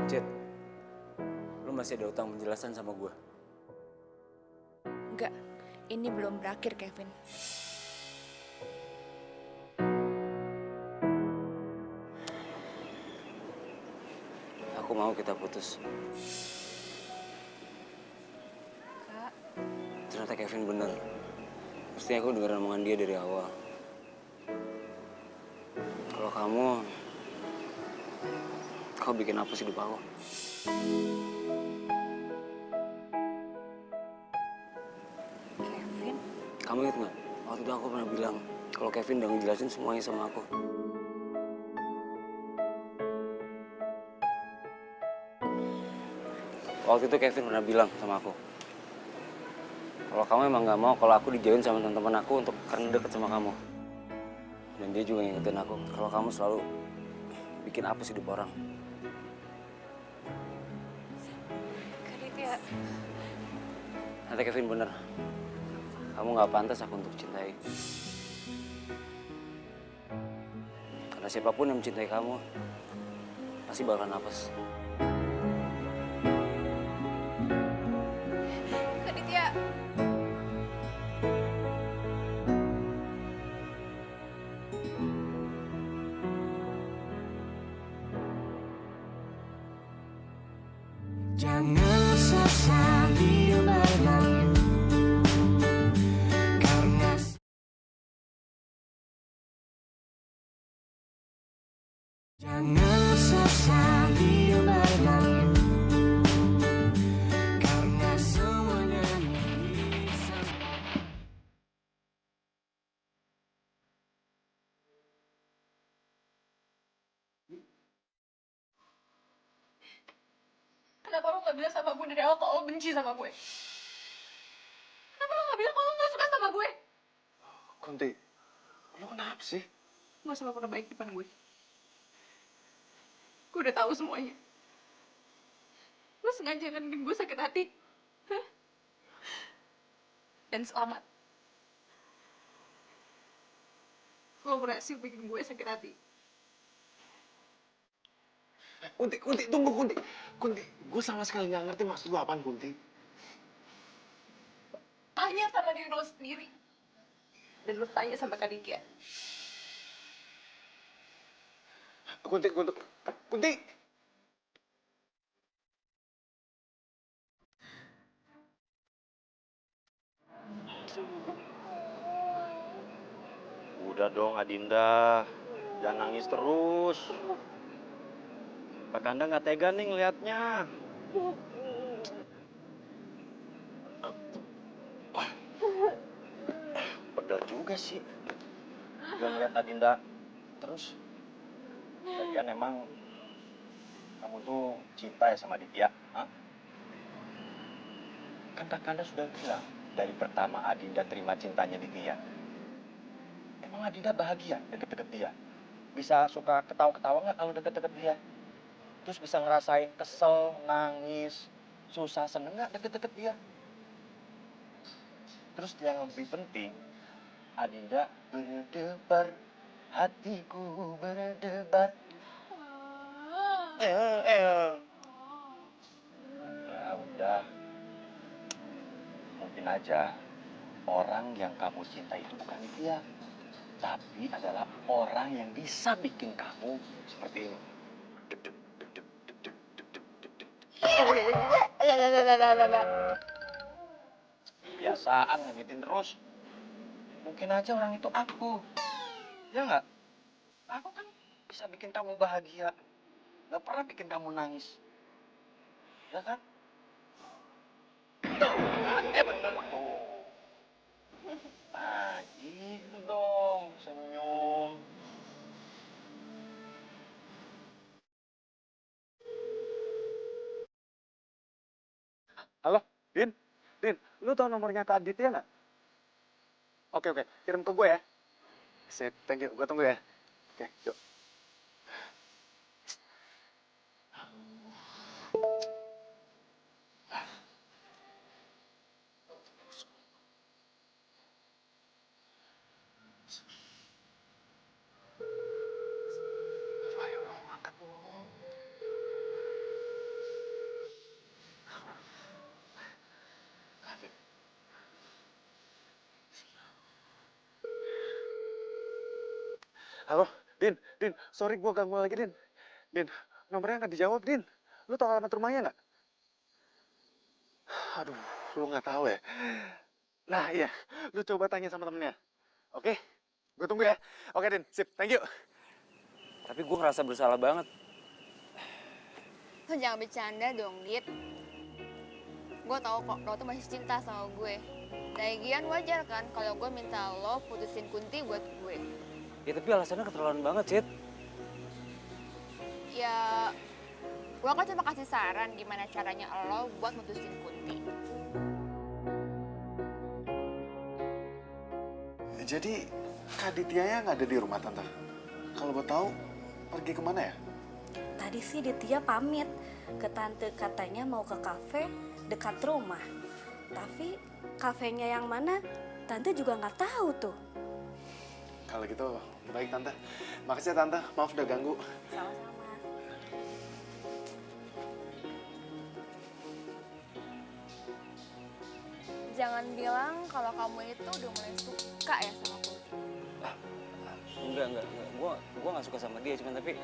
Cid, lu masih ada utang penjelasan sama gue. Enggak, ini belum berakhir, Kevin. Aku mau kita putus. Kak, Ternyata Kevin bener. Mesti aku dengar omongan dia dari awal. Kalau kau bikin apa sih hidup aku? Kevin, Kamu ingat nggak? Waktu itu aku pernah bilang kalau Kevin udah ngejelasin semuanya sama aku. Waktu itu Kevin pernah bilang sama aku, kalau kamu emang nggak mau kalau aku dijauhin sama teman-teman aku untuk karena deket sama kamu. Dan dia juga ngingetin aku kalau kamu selalu bikin apa sih hidup orang. Kak Ditya, Nanti Kevin bener, kamu nggak pantas aku untuk cintai. Karena siapapun yang mencintai kamu, pasti bakalan apes. Kak Ditya. Jangan sesali berlalu karena jangan sesali berlalu karena semuanya bisa. Kenapa lo gak bilang sama gue dari awal kalau lo benci sama gue? Kenapa lo gak bilang kalau lo gak suka sama gue? Kunti, lu kenapa sih? Gak usah pernah baik depan gue. Gue udah tahu semuanya. Lo sengaja kan bikin gue sakit hati. Hah? Dan selamat. Lo berhasil bikin gue sakit hati. Kunti, tunggu Kunti. Kunti, gue sama sekali nggak ngerti maksud lu apaan Kunti. Tanya sama diri lo sendiri. Dan lo tanya sama Kak Ditya. Kunti. Udah dong Adinda, jangan nangis terus. Pak Kanda nggak tega nih ngelihatnya. Pedal juga sih. Gue ngeliat Adinda terus. Lagian emang kamu tuh cinta ya sama Aditya? Hah? Kan Kak Kanda sudah bilang dari pertama Adinda terima cintanya Ditya. Emang Adinda bahagia deket-deket dia? Bisa suka ketawa-ketawa nggak kalau deket-deket dia? Terus bisa ngerasain kesel, nangis, susah, seneng nggak deket-deket dia? Terus yang lebih penting, Adinda berdebar, hatiku berdebar. Ya udah, mungkin aja orang yang kamu cinta itu bukan dia, tapi adalah orang yang bisa bikin kamu seperti ini. Kebiasaan ngegitin terus. Mungkin aja orang itu aku. Ya nggak? Aku kan bisa bikin kamu bahagia. Nggak pernah bikin kamu nangis. Ya kan? Tuh, bener tuh. Ah, gitu dong, senyum. Halo, Din? Din, lu tau nomornya Kak Aditya nggak? Oke, kirim ke gue ya. Sip, thank you. Gue tunggu ya. Oke, yuk. Ayo, angkat. Halo, Din, sorry gue ganggu lagi, Din. Din, nomornya nggak dijawab, Din. Lu tahu alamat rumahnya nggak? Aduh, lu nggak tahu ya? Nah, iya, lu coba tanya sama temennya. Oke, gue tunggu ya. Oke, Din, sip, thank you. Tapi gue ngerasa bersalah banget. Lo jangan bercanda dong, Dit. Gue tahu kok lo tuh masih cinta sama gue. Lagian wajar kan kalau gue minta lo putusin Kunti buat gue. Ya tapi alasannya keterlaluan banget, Cid. Ya, gue kan cuma kasih saran gimana caranya lo buat mutusin Kunti. Jadi, Kak Dityanya nggak ada di rumah, Tante? Kalau mau tahu, pergi kemana ya? Tadi sih Ditya pamit ke tante, katanya mau ke kafe dekat rumah. Tapi kafenya yang mana, tante juga nggak tahu tuh. Kalau gitu, baik Tante. Makasih ya Tante, maaf udah ganggu. Sama-sama. Jangan bilang kalau kamu itu udah mulai suka ya sama Kunti. Enggak. Gue gak suka sama dia, cuman tapi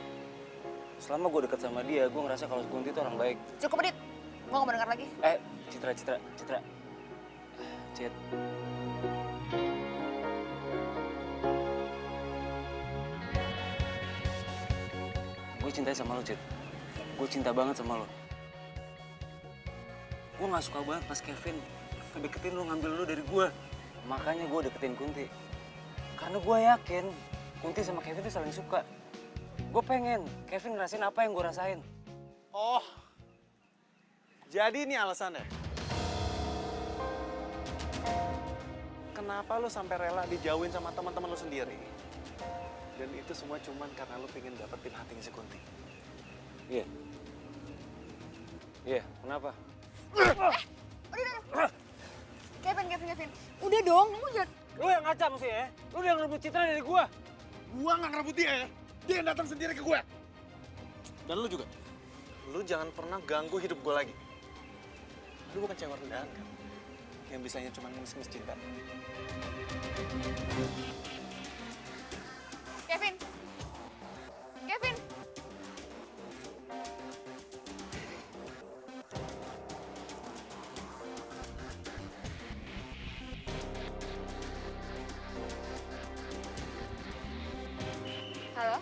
selama gue deket sama dia, gue ngerasa kalau Kunti itu orang baik. Cukup, Dit. Gue gak mau denger lagi. Citra. Cid. Gue cinta sama lo, Cid. Gue cinta banget sama lo. Gue gak suka banget pas Kevin deketin lo, ngambil lo dari gue. Makanya gue deketin Kunti. Karena gue yakin Kunti sama Kevin tuh saling suka. Gue pengen Kevin ngerasain apa yang gue rasain. Oh, jadi ini alasannya? Kenapa lu sampai rela dijauhin sama teman-teman lu sendiri? Dan itu semua cuman karena lu pengen dapetin hatinya si Kunti. Iya, kenapa? Kevin. Udah dong, kamu jangan... Lu yang ngaca mesti ya? Lu yang rebut Citra dari gua. Gua nggak ngerebut dia ya. Dia yang datang sendiri ke gue. Dan lu juga. Lu jangan pernah ganggu hidup gue lagi. Lu bukan cewek rendahan kan? Yang bisanya cuma ngemis-ngemis cinta. Kevin. Halo?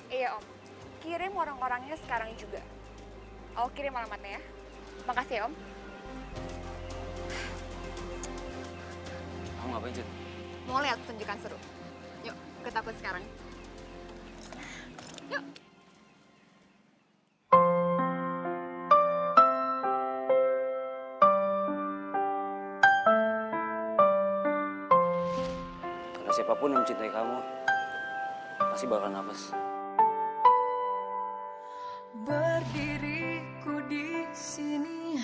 Iya, Om. Kirim orang-orangnya sekarang juga. Aku kirim alamatnya ya. Makasih ya, Om. Kamu ngapain, Cid? Mau lihat tunjukan seru? Yuk, ke takut sekarang. Yuk. Karena siapapun yang mencintai kamu, pasti bakal nafas. Berdiriku di sini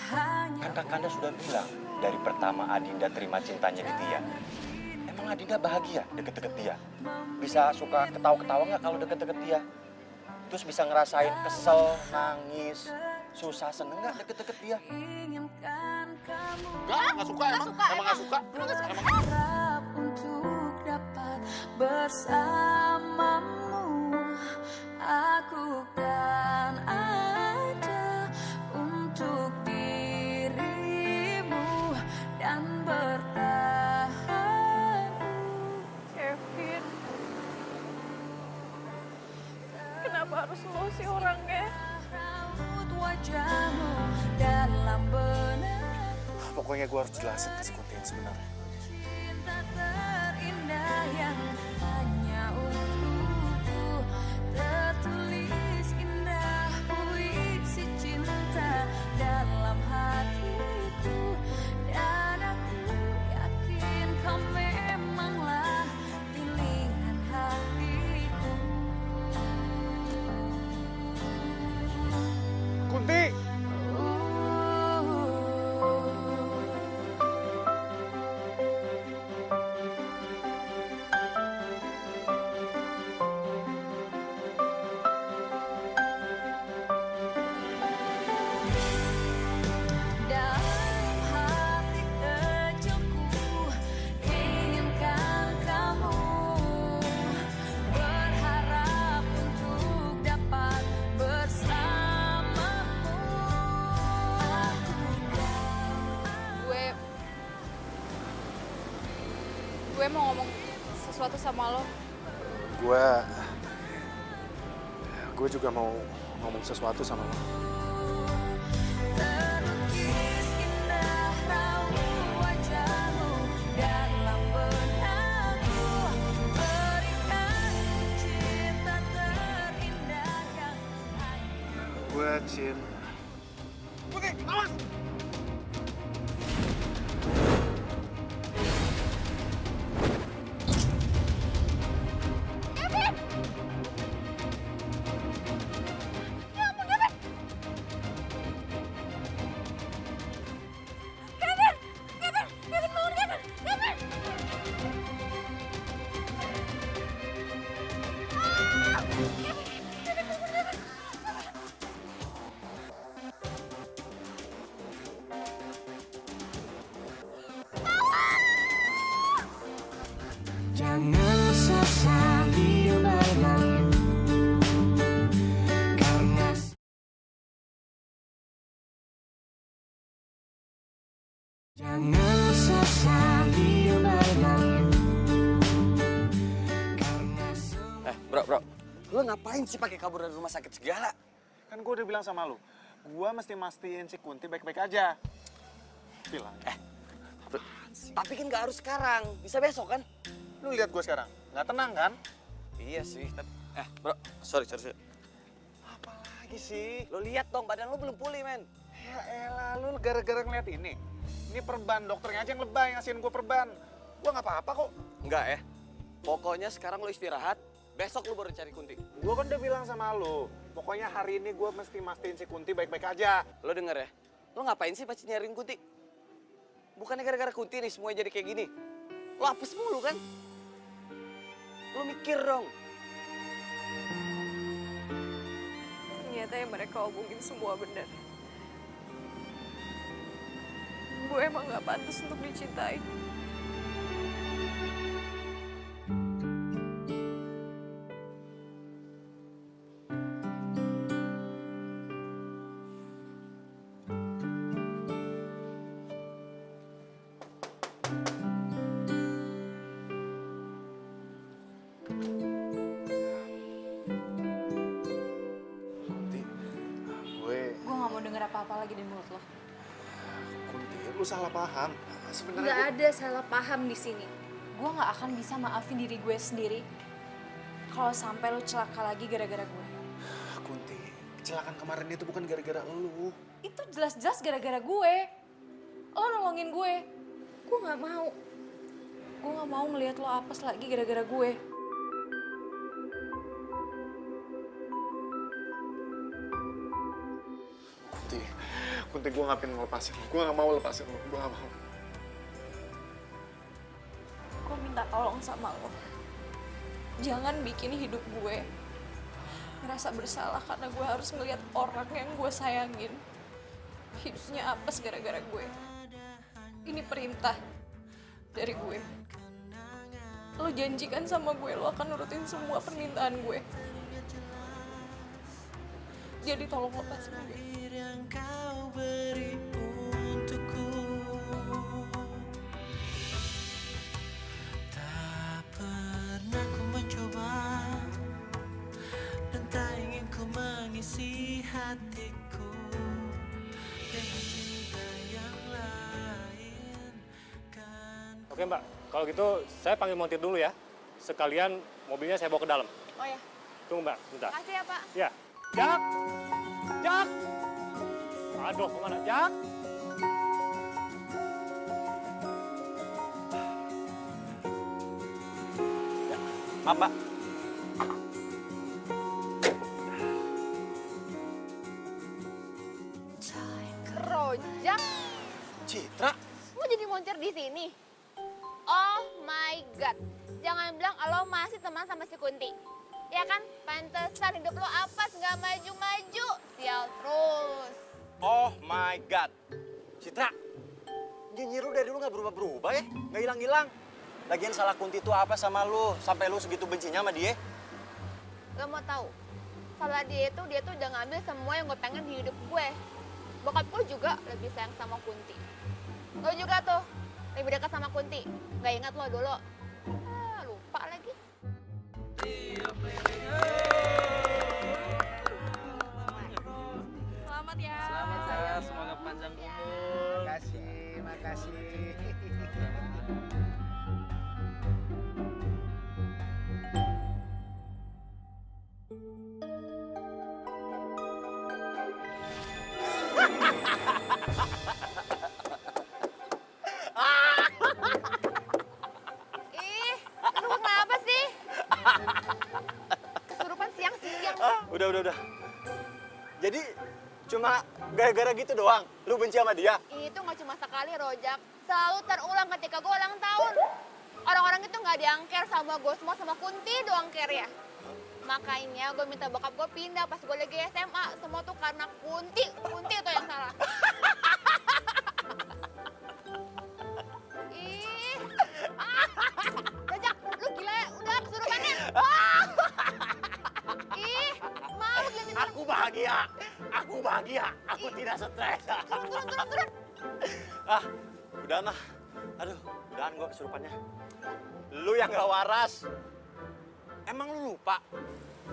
hanya... Kan Kakanda sudah bilang dari pertama Adinda terima cintanya di dia. Emang Adinda bahagia deket-deket dia? Bisa suka ketawa-ketawa nggak kalau deket-deket dia? Terus bisa ngerasain kesel, nangis, susah, seneng nggak deket-deket dia? Nggak suka emang. Emang nggak suka. Harap untuk dapat bersamamu. Aku kan ada untuk dirimu dan bertahan. Kevin, kenapa harus lo sih orangnya? wajahmu dalam benak. Pokoknya gue harus jelasin ke si Kunti yang sebenarnya. Cinta terindah yang hanya untukku, tertulis indah puisi cinta dalam hatiku, dan aku yakin kau memanglah pilihan hatiku. Kunti! Dalam hati kecilku inginkan kamu, berharap untuk dapat bersamamu. Gue mau ngomong sesuatu sama lo. Gue juga mau ngomong sesuatu sama lo. Terlukis indah raut wajahmu dalam benakku, berikan cinta terindah yang Gue cinta. Kunti, awas! Jangan sesali berlalu, karena jangan sesali berlalu, karena Bro, lu ngapain sih pakai kabur dari rumah sakit segala? Kan gue udah bilang sama lu, gue mesti mastiin si Kunti baik-baik aja. Bilang. Tapi kan nggak harus sekarang, bisa besok kan? Lu lihat gue sekarang, nggak tenang kan? Iya sih, tapi... bro, sorry. Apalagi sih? Lo lihat dong, badan lo belum pulih, men. Ya elah, lu gara-gara ngeliat ini. Ini perban, dokternya aja yang lebay ngasihin gue perban. Gue nggak apa-apa kok. Enggak ya. Pokoknya sekarang lo istirahat, besok lo baru cari Kunti. Gue kan udah bilang sama lu, pokoknya hari ini gue mesti mastiin si Kunti baik-baik aja. Lo denger ya, lo ngapain sih pasti nyariin Kunti? Bukannya gara-gara Kunti nih semuanya jadi kayak gini. Lo hapus mulu kan? Lo mikir dong. Ternyata yang mereka omongin semua benar. Gue emang gak pantas untuk dicintai. Gue gak mau denger apa-apa lagi di mulut lo. Kunti, lu salah paham. Sebenarnya Gak ada salah paham di sini. Gue gak akan bisa maafin diri gue sendiri kalau sampai lo celaka lagi gara-gara gue. Kunti, kecelakaan kemarin itu bukan gara-gara lu. Itu jelas-jelas gara-gara gue. Lo nolongin gue. Gue gak mau. Gue gak mau ngelihat lo apes lagi gara-gara gue. Kunti, gue gak pengen ngelepasin lu. Gue gak mau lepasin lu, gue gak mau. Gue minta tolong sama lo. Jangan bikin hidup gue ngerasa bersalah karena gue harus ngelihat orang yang gue sayangin hidupnya apes gara-gara gue. Ini perintah dari gue. Lo janjikan sama gue lo akan nurutin semua permintaan gue. Jadi tolong lepasin gue. yang kau beri untukku, tak pernah ku mencoba dan tak ingin ku mengisi hatiku Oke Mbak, kalau gitu saya panggil montir dulu ya. Sekalian mobilnya saya bawa ke dalam. Oh ya. Tunggu Mbak, bentar. Makasih ya, Pak. Ya. Jak! Jak! Aduh, kemana? Jak! Maaf, Mbak. Rojak, Citra? lo jadi moncer di sini? Oh my god, jangan bilang lo masih teman sama si Kunti. Ya kan, pantesan hidup lo apes nggak maju-maju, sial terus. Oh my God. Citra, nyinyir lu dari dulu nggak berubah-berubah ya? Nggak hilang-hilang. Lagian salah Kunti itu apa sama lu? Sampai lu segitu bencinya sama dia? Lo mau tahu? Salah dia tuh udah ngambil semua yang gue pengen di hidup gue. Bokap gue juga lebih sayang sama Kunti. Lo juga tuh, lebih dekat sama Kunti. Nggak ingat lo dulu. Ah, lupa lagi. Selamat ya. Selamat saya, semoga panjang umur. Makasih, makasih. Ih, lu kenapa sih? Kesurupan siang-siang. Udah. Jadi cuma gara-gara gitu doang lu benci sama dia? Itu nggak cuma sekali, Rojak. Selalu terulang ketika gue ulang tahun. Orang-orang itu nggak diangker sama gue, semua sama Kunti doang care ya. Makanya gue minta bokap gue pindah pas gue lagi SMA. Semua tuh karena Kunti. Kunti itu yang salah. Ih. Rojak, lu gila ya? Udah kesurupannya. Ih, malu dia. Aku bahagia. Aku tidak stres. Turun. Ah, udah mah. Aduh, udahan gua kesurupannya. Lu yang gak waras. Emang lu lupa?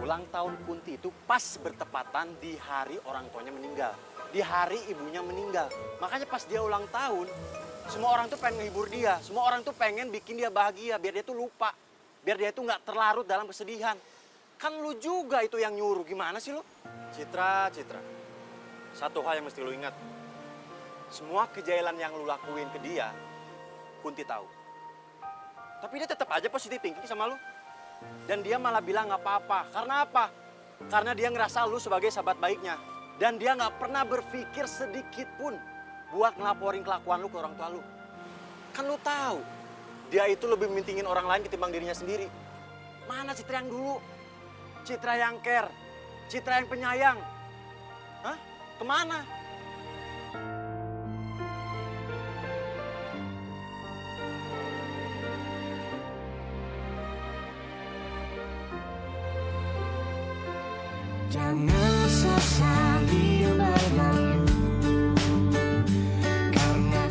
Ulang tahun Kunti itu pas bertepatan di hari orang tuanya meninggal. Di hari ibunya meninggal. Makanya pas dia ulang tahun, semua orang tuh pengen menghibur dia. Semua orang tuh pengen bikin dia bahagia, biar dia tuh lupa. Biar dia tuh gak terlarut dalam kesedihan. Kan lu juga itu yang nyuruh, gimana sih lu? Citra. Satu hal yang mesti lu ingat. Semua kejailan yang lu lakuin ke dia, Kunti tahu. Tapi dia tetap aja positif thinking sama lu. Dan dia malah bilang nggak apa-apa. Karena apa? Karena dia ngerasa lu sebagai sahabat baiknya. Dan dia nggak pernah berpikir sedikit pun buat ngelaporin kelakuan lu ke orang tua lu. Kan lu tahu, dia itu lebih mentingin orang lain ketimbang dirinya sendiri. Mana Citra yang dulu? Citra yang care, Citra yang penyayang. Hah? Kemana? Jangan sesali yang berlalu karena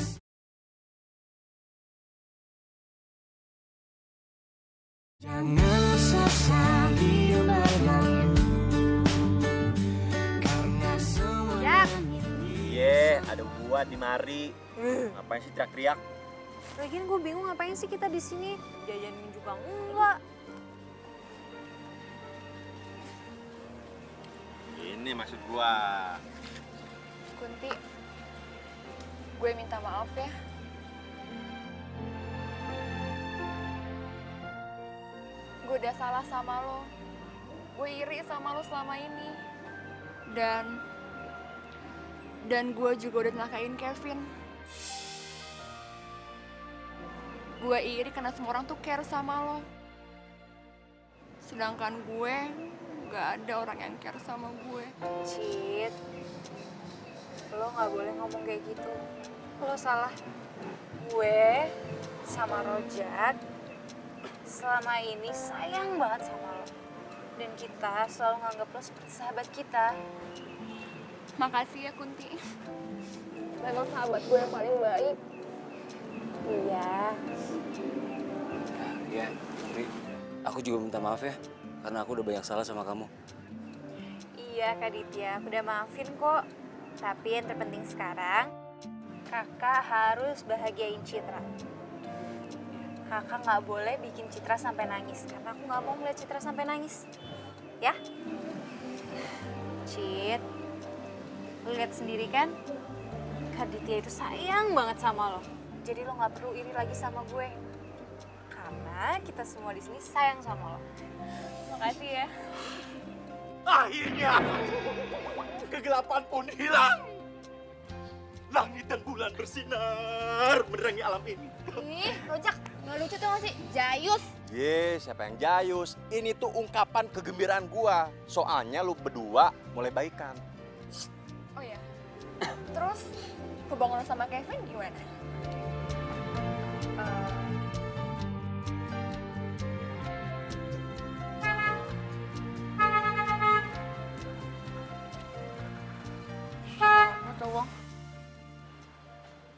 jangan sesali yang berlalu karena semua Iya, ada gua di mari. Ngapain sih teriak-teriak? Lagian gue bingung ngapain sih kita di sini? Jajanin juga enggak. Ini maksud gua. Kunti, gue minta maaf ya. Gue udah salah sama lo. Gue iri sama lo selama ini. Dan gue juga udah ngelakain Kevin. Gue iri karena semua orang tuh care sama lo. Sedangkan gue gak ada orang yang care sama gue. Cid, lo gak boleh ngomong kayak gitu. Lo salah. Gue sama Rojak selama ini sayang banget sama lo. Dan kita selalu nganggap lo seperti sahabat kita. Makasih ya Kunti. Memang sahabat gue yang paling baik. Iya. Ya, tapi aku juga minta maaf ya. Karena aku udah banyak salah sama kamu. Iya Kak Ditya, aku udah maafin kok. Tapi yang terpenting sekarang, kakak harus bahagiain Citra. kakak nggak boleh bikin Citra sampai nangis karena aku nggak mau ngeliat Citra sampai nangis, ya? Cit, lu lihat sendiri kan, Kak Ditya itu sayang banget sama lo. Jadi lo nggak perlu iri lagi sama gue, karena kita semua di sini sayang sama lo. Makasih ya. Akhirnya kegelapan pun hilang. Langit dan bulan bersinar menerangi alam ini. Ih, Rojak, nggak lucu tuh nggak sih? Jayus. Siapa yang jayus? Ini tuh ungkapan kegembiraan gua. Soalnya lu berdua mulai baikan. Oh ya. Terus hubungan lo sama Kevin gimana?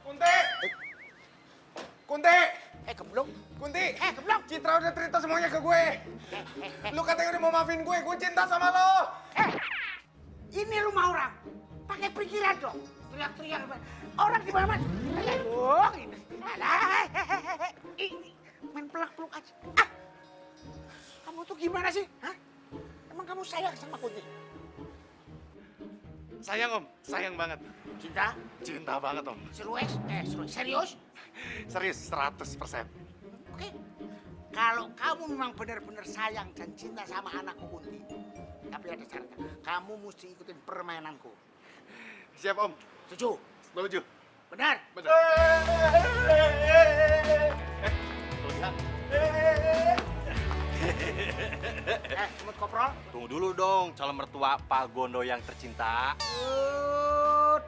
Kunti! Kunti! Gemblong. Kunti! Gemblong. Citra udah cerita semuanya ke gue. Lu katanya udah mau maafin gue cinta sama lo. Ini rumah orang. Pakai pikiran dong. Teriak-teriak. Orang di mana-mana. Aduh, ini. Ini. Main pelak-peluk aja. Kamu tuh gimana sih? Hah? Emang kamu sayang sama Kunti? Sayang Om, sayang banget. Cinta? Cinta banget Om. Serius? Serius 100%. Oke. Kalau kamu memang benar-benar sayang dan cinta sama anakku Kunti, tapi ada syaratnya. Kamu mesti ikutin permainanku. Siap Om. Setuju? Setuju. Benar? Benar. Semut koprol. Tunggu dulu dong, calon mertua Pak Gondo yang tercinta.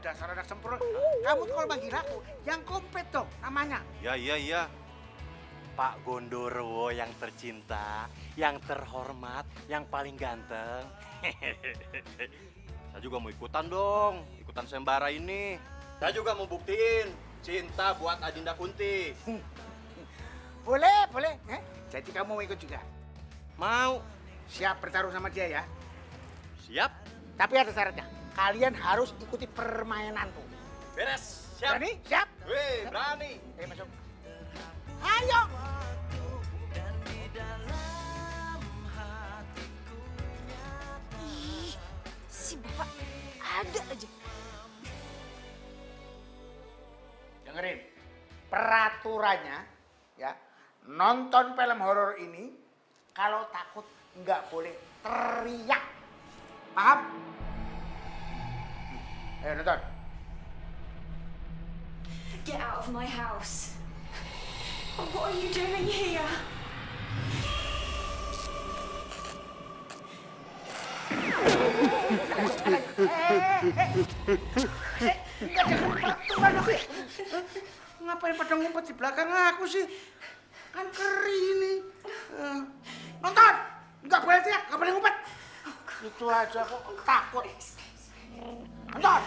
Dasar anak sempurna. Kamu tuh kalau manggil aku, yang komplit dong namanya. Iya. Pak Gondorowo yang tercinta, yang terhormat, yang paling ganteng. Saya juga mau ikutan dong, ikutan sembara ini. Saya juga mau buktiin cinta buat Adinda Kunti. Boleh. Jadi kamu mau ikut juga? Mau. Siap bertarung sama dia ya? Siap. Tapi ada syaratnya. Kalian harus ikuti permainanku. Beres. Siap. Berani? Siap? Wih, berani. Masuk. Ayo. Ih, si bapak ada aja. Dengerin. Peraturannya ya. Nonton film horor ini kalau takut nggak boleh teriak. Paham? Ayo nonton. Get out of my house. What are you doing here? Ngapain pada ngumpet di belakang aku sih? Kan kering ini. Nonton! Nggak boleh teriak, nggak boleh ngumpet. Itu aja kok takut. Nonton!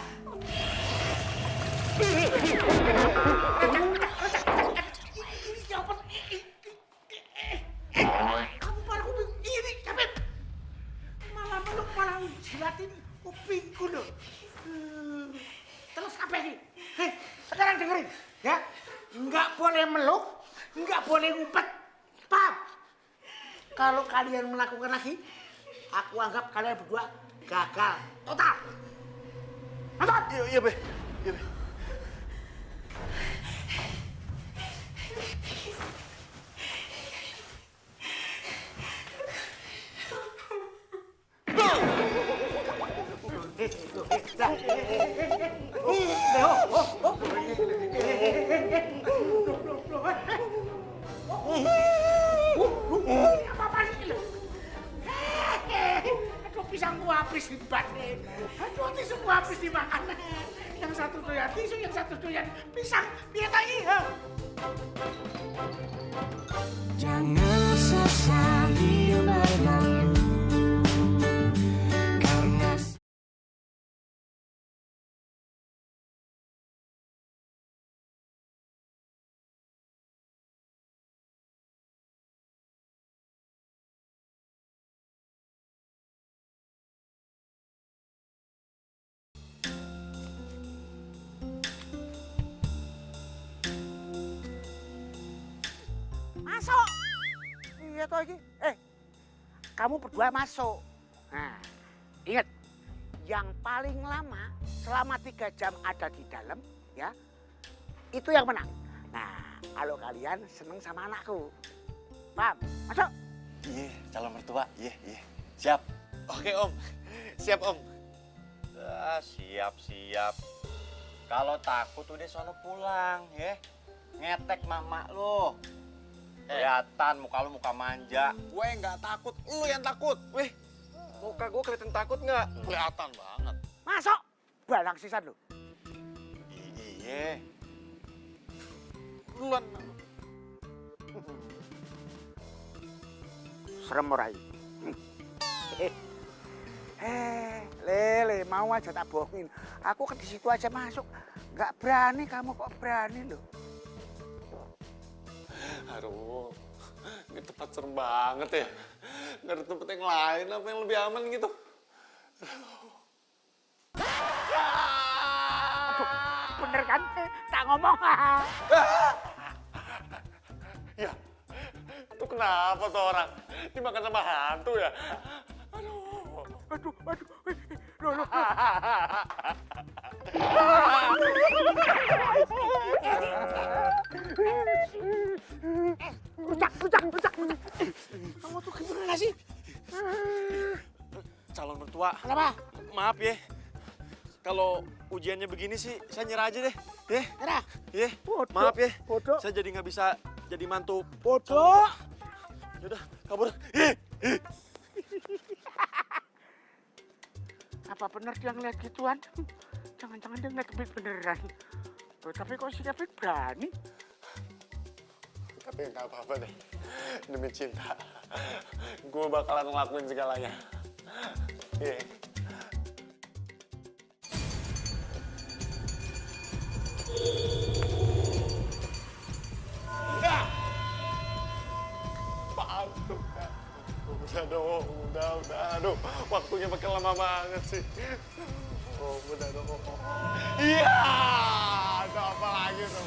Kamu malah kuping ini, capek. Malah meluk, malah jilatin kupingku loh. Terus apa ini? Hei, sekarang dengerin, ya. Nggak boleh meluk, nggak boleh ngumpet. Paham? Kalau kalian melakukan lagi, aku anggap kalian berdua gagal total. Nonton! Iya, Be. Aduh, pisangku habis di batin. Aduh, tisuku habis dimakan. Yang satu doyan tisu, yang satu doyan pisang. Biar lagi. Jangan sesali berlalu. Masuk. Iya toh iki. Kamu berdua masuk. Nah, ingat, yang paling lama selama 3 jam ada di dalam, ya, itu yang menang. Nah, kalau kalian seneng sama anakku, paham? Masuk. Iya, calon mertua. Iya. Siap. Oke Om, siap Om. Siap. Kalau takut udah sono pulang, ya. Ngetek mama lo. Kelihatan muka lu muka manja. Gue nggak takut, lu yang takut. Wih, muka gue kelihatan takut nggak? Kelihatan banget. Masuk. Balang sisan lu. Iya. Duluan. Serem ora iki. Lele, mau aja tak bohongin. Aku kan di situ aja masuk. Nggak berani, kamu kok berani loh. Aduh, ini tempat serem banget ya. Nggak ada tempat yang lain apa yang lebih aman gitu. Aduh, bener kan? Tak ngomong. Ya, itu kenapa tuh orang? Dimakan sama hantu ya? Aduh. Loh. Rujak. Kamu tuh gimana sih? Calon mertua. Kenapa? Maaf ya. Kalau ujiannya begini sih, saya nyerah aja deh. Ya. Nyerah? Iya. Maaf ya. Saya jadi nggak bisa jadi mantu. Bodoh. Yaudah, kabur. Apa benar dia ngeliat gituan? Jangan-jangan dia ngeliat Kevin beneran. Loh, tapi kok si Kevin berani? Tapi nggak apa-apa deh. Demi cinta, gue bakalan ngelakuin segalanya. Iya. Udah. Aduh, waktunya makin lama banget sih. Oh, udah dong. Iya, ada apa lagi tuh?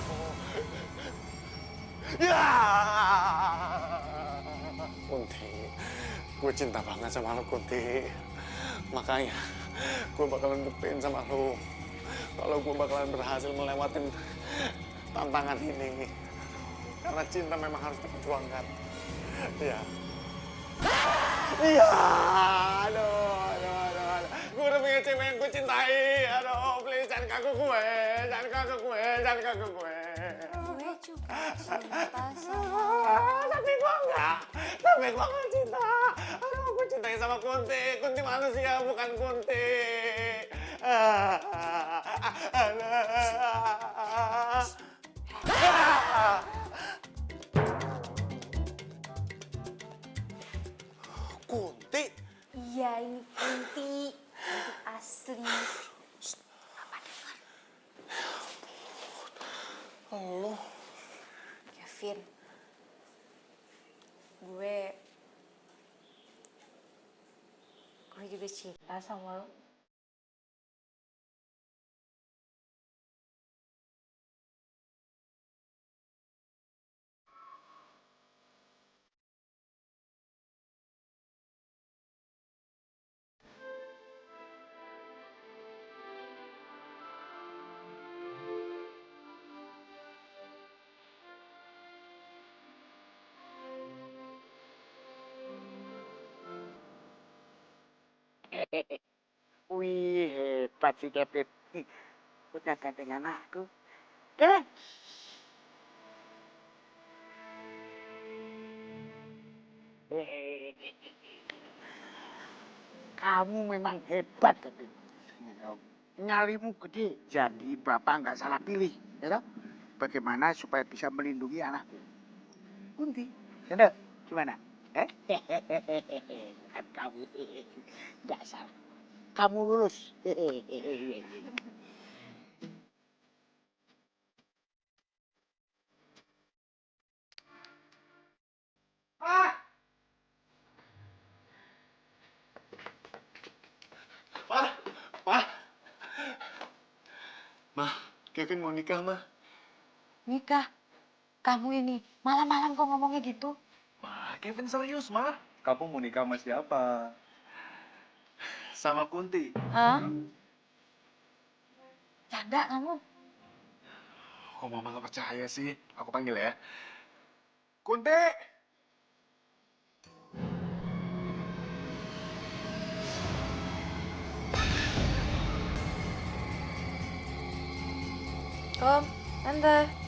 Ya, Kunti, gue cinta banget sama lo, Kunti. Makanya gue bakalan buktiin sama lo kalau gue bakalan berhasil melewatin tantangan ini. Karena cinta memang harus diperjuangkan. Iya. Iya, aduh. Gue udah punya cewek yang gue cintai. Aduh, please jangan kagak gue. Gue juga cinta sama Tapi gue enggak. Tapi gue gak cinta. Aduh, gue cintai sama Kunti. Kunti manusia, bukan Kunti. Kunti? Iya, ini Kunti. Kunti asli. Apa dengar? Lo? Kevin. Gue juga cinta sama lo. Wih, hebat si Kevin. Udah gantengan aku. Kevin! Kamu memang hebat, Kevin. Nyalimu gede, jadi bapak nggak salah pilih. Ya toh? Bagaimana supaya bisa melindungi anakku? Kunti, ya gimana? Kan kamu dasar. Kamu lulus. Pak. Ma, Kevin mau nikah, Ma. Nikah? Kamu ini malam-malam kok ngomongnya gitu? Wah, Kevin serius, mah. Kamu mau nikah sama siapa? Sama Kunti. Hah? Canda kamu? Kok mama gak percaya sih? Aku panggil ya. Kunti! Om, Tante.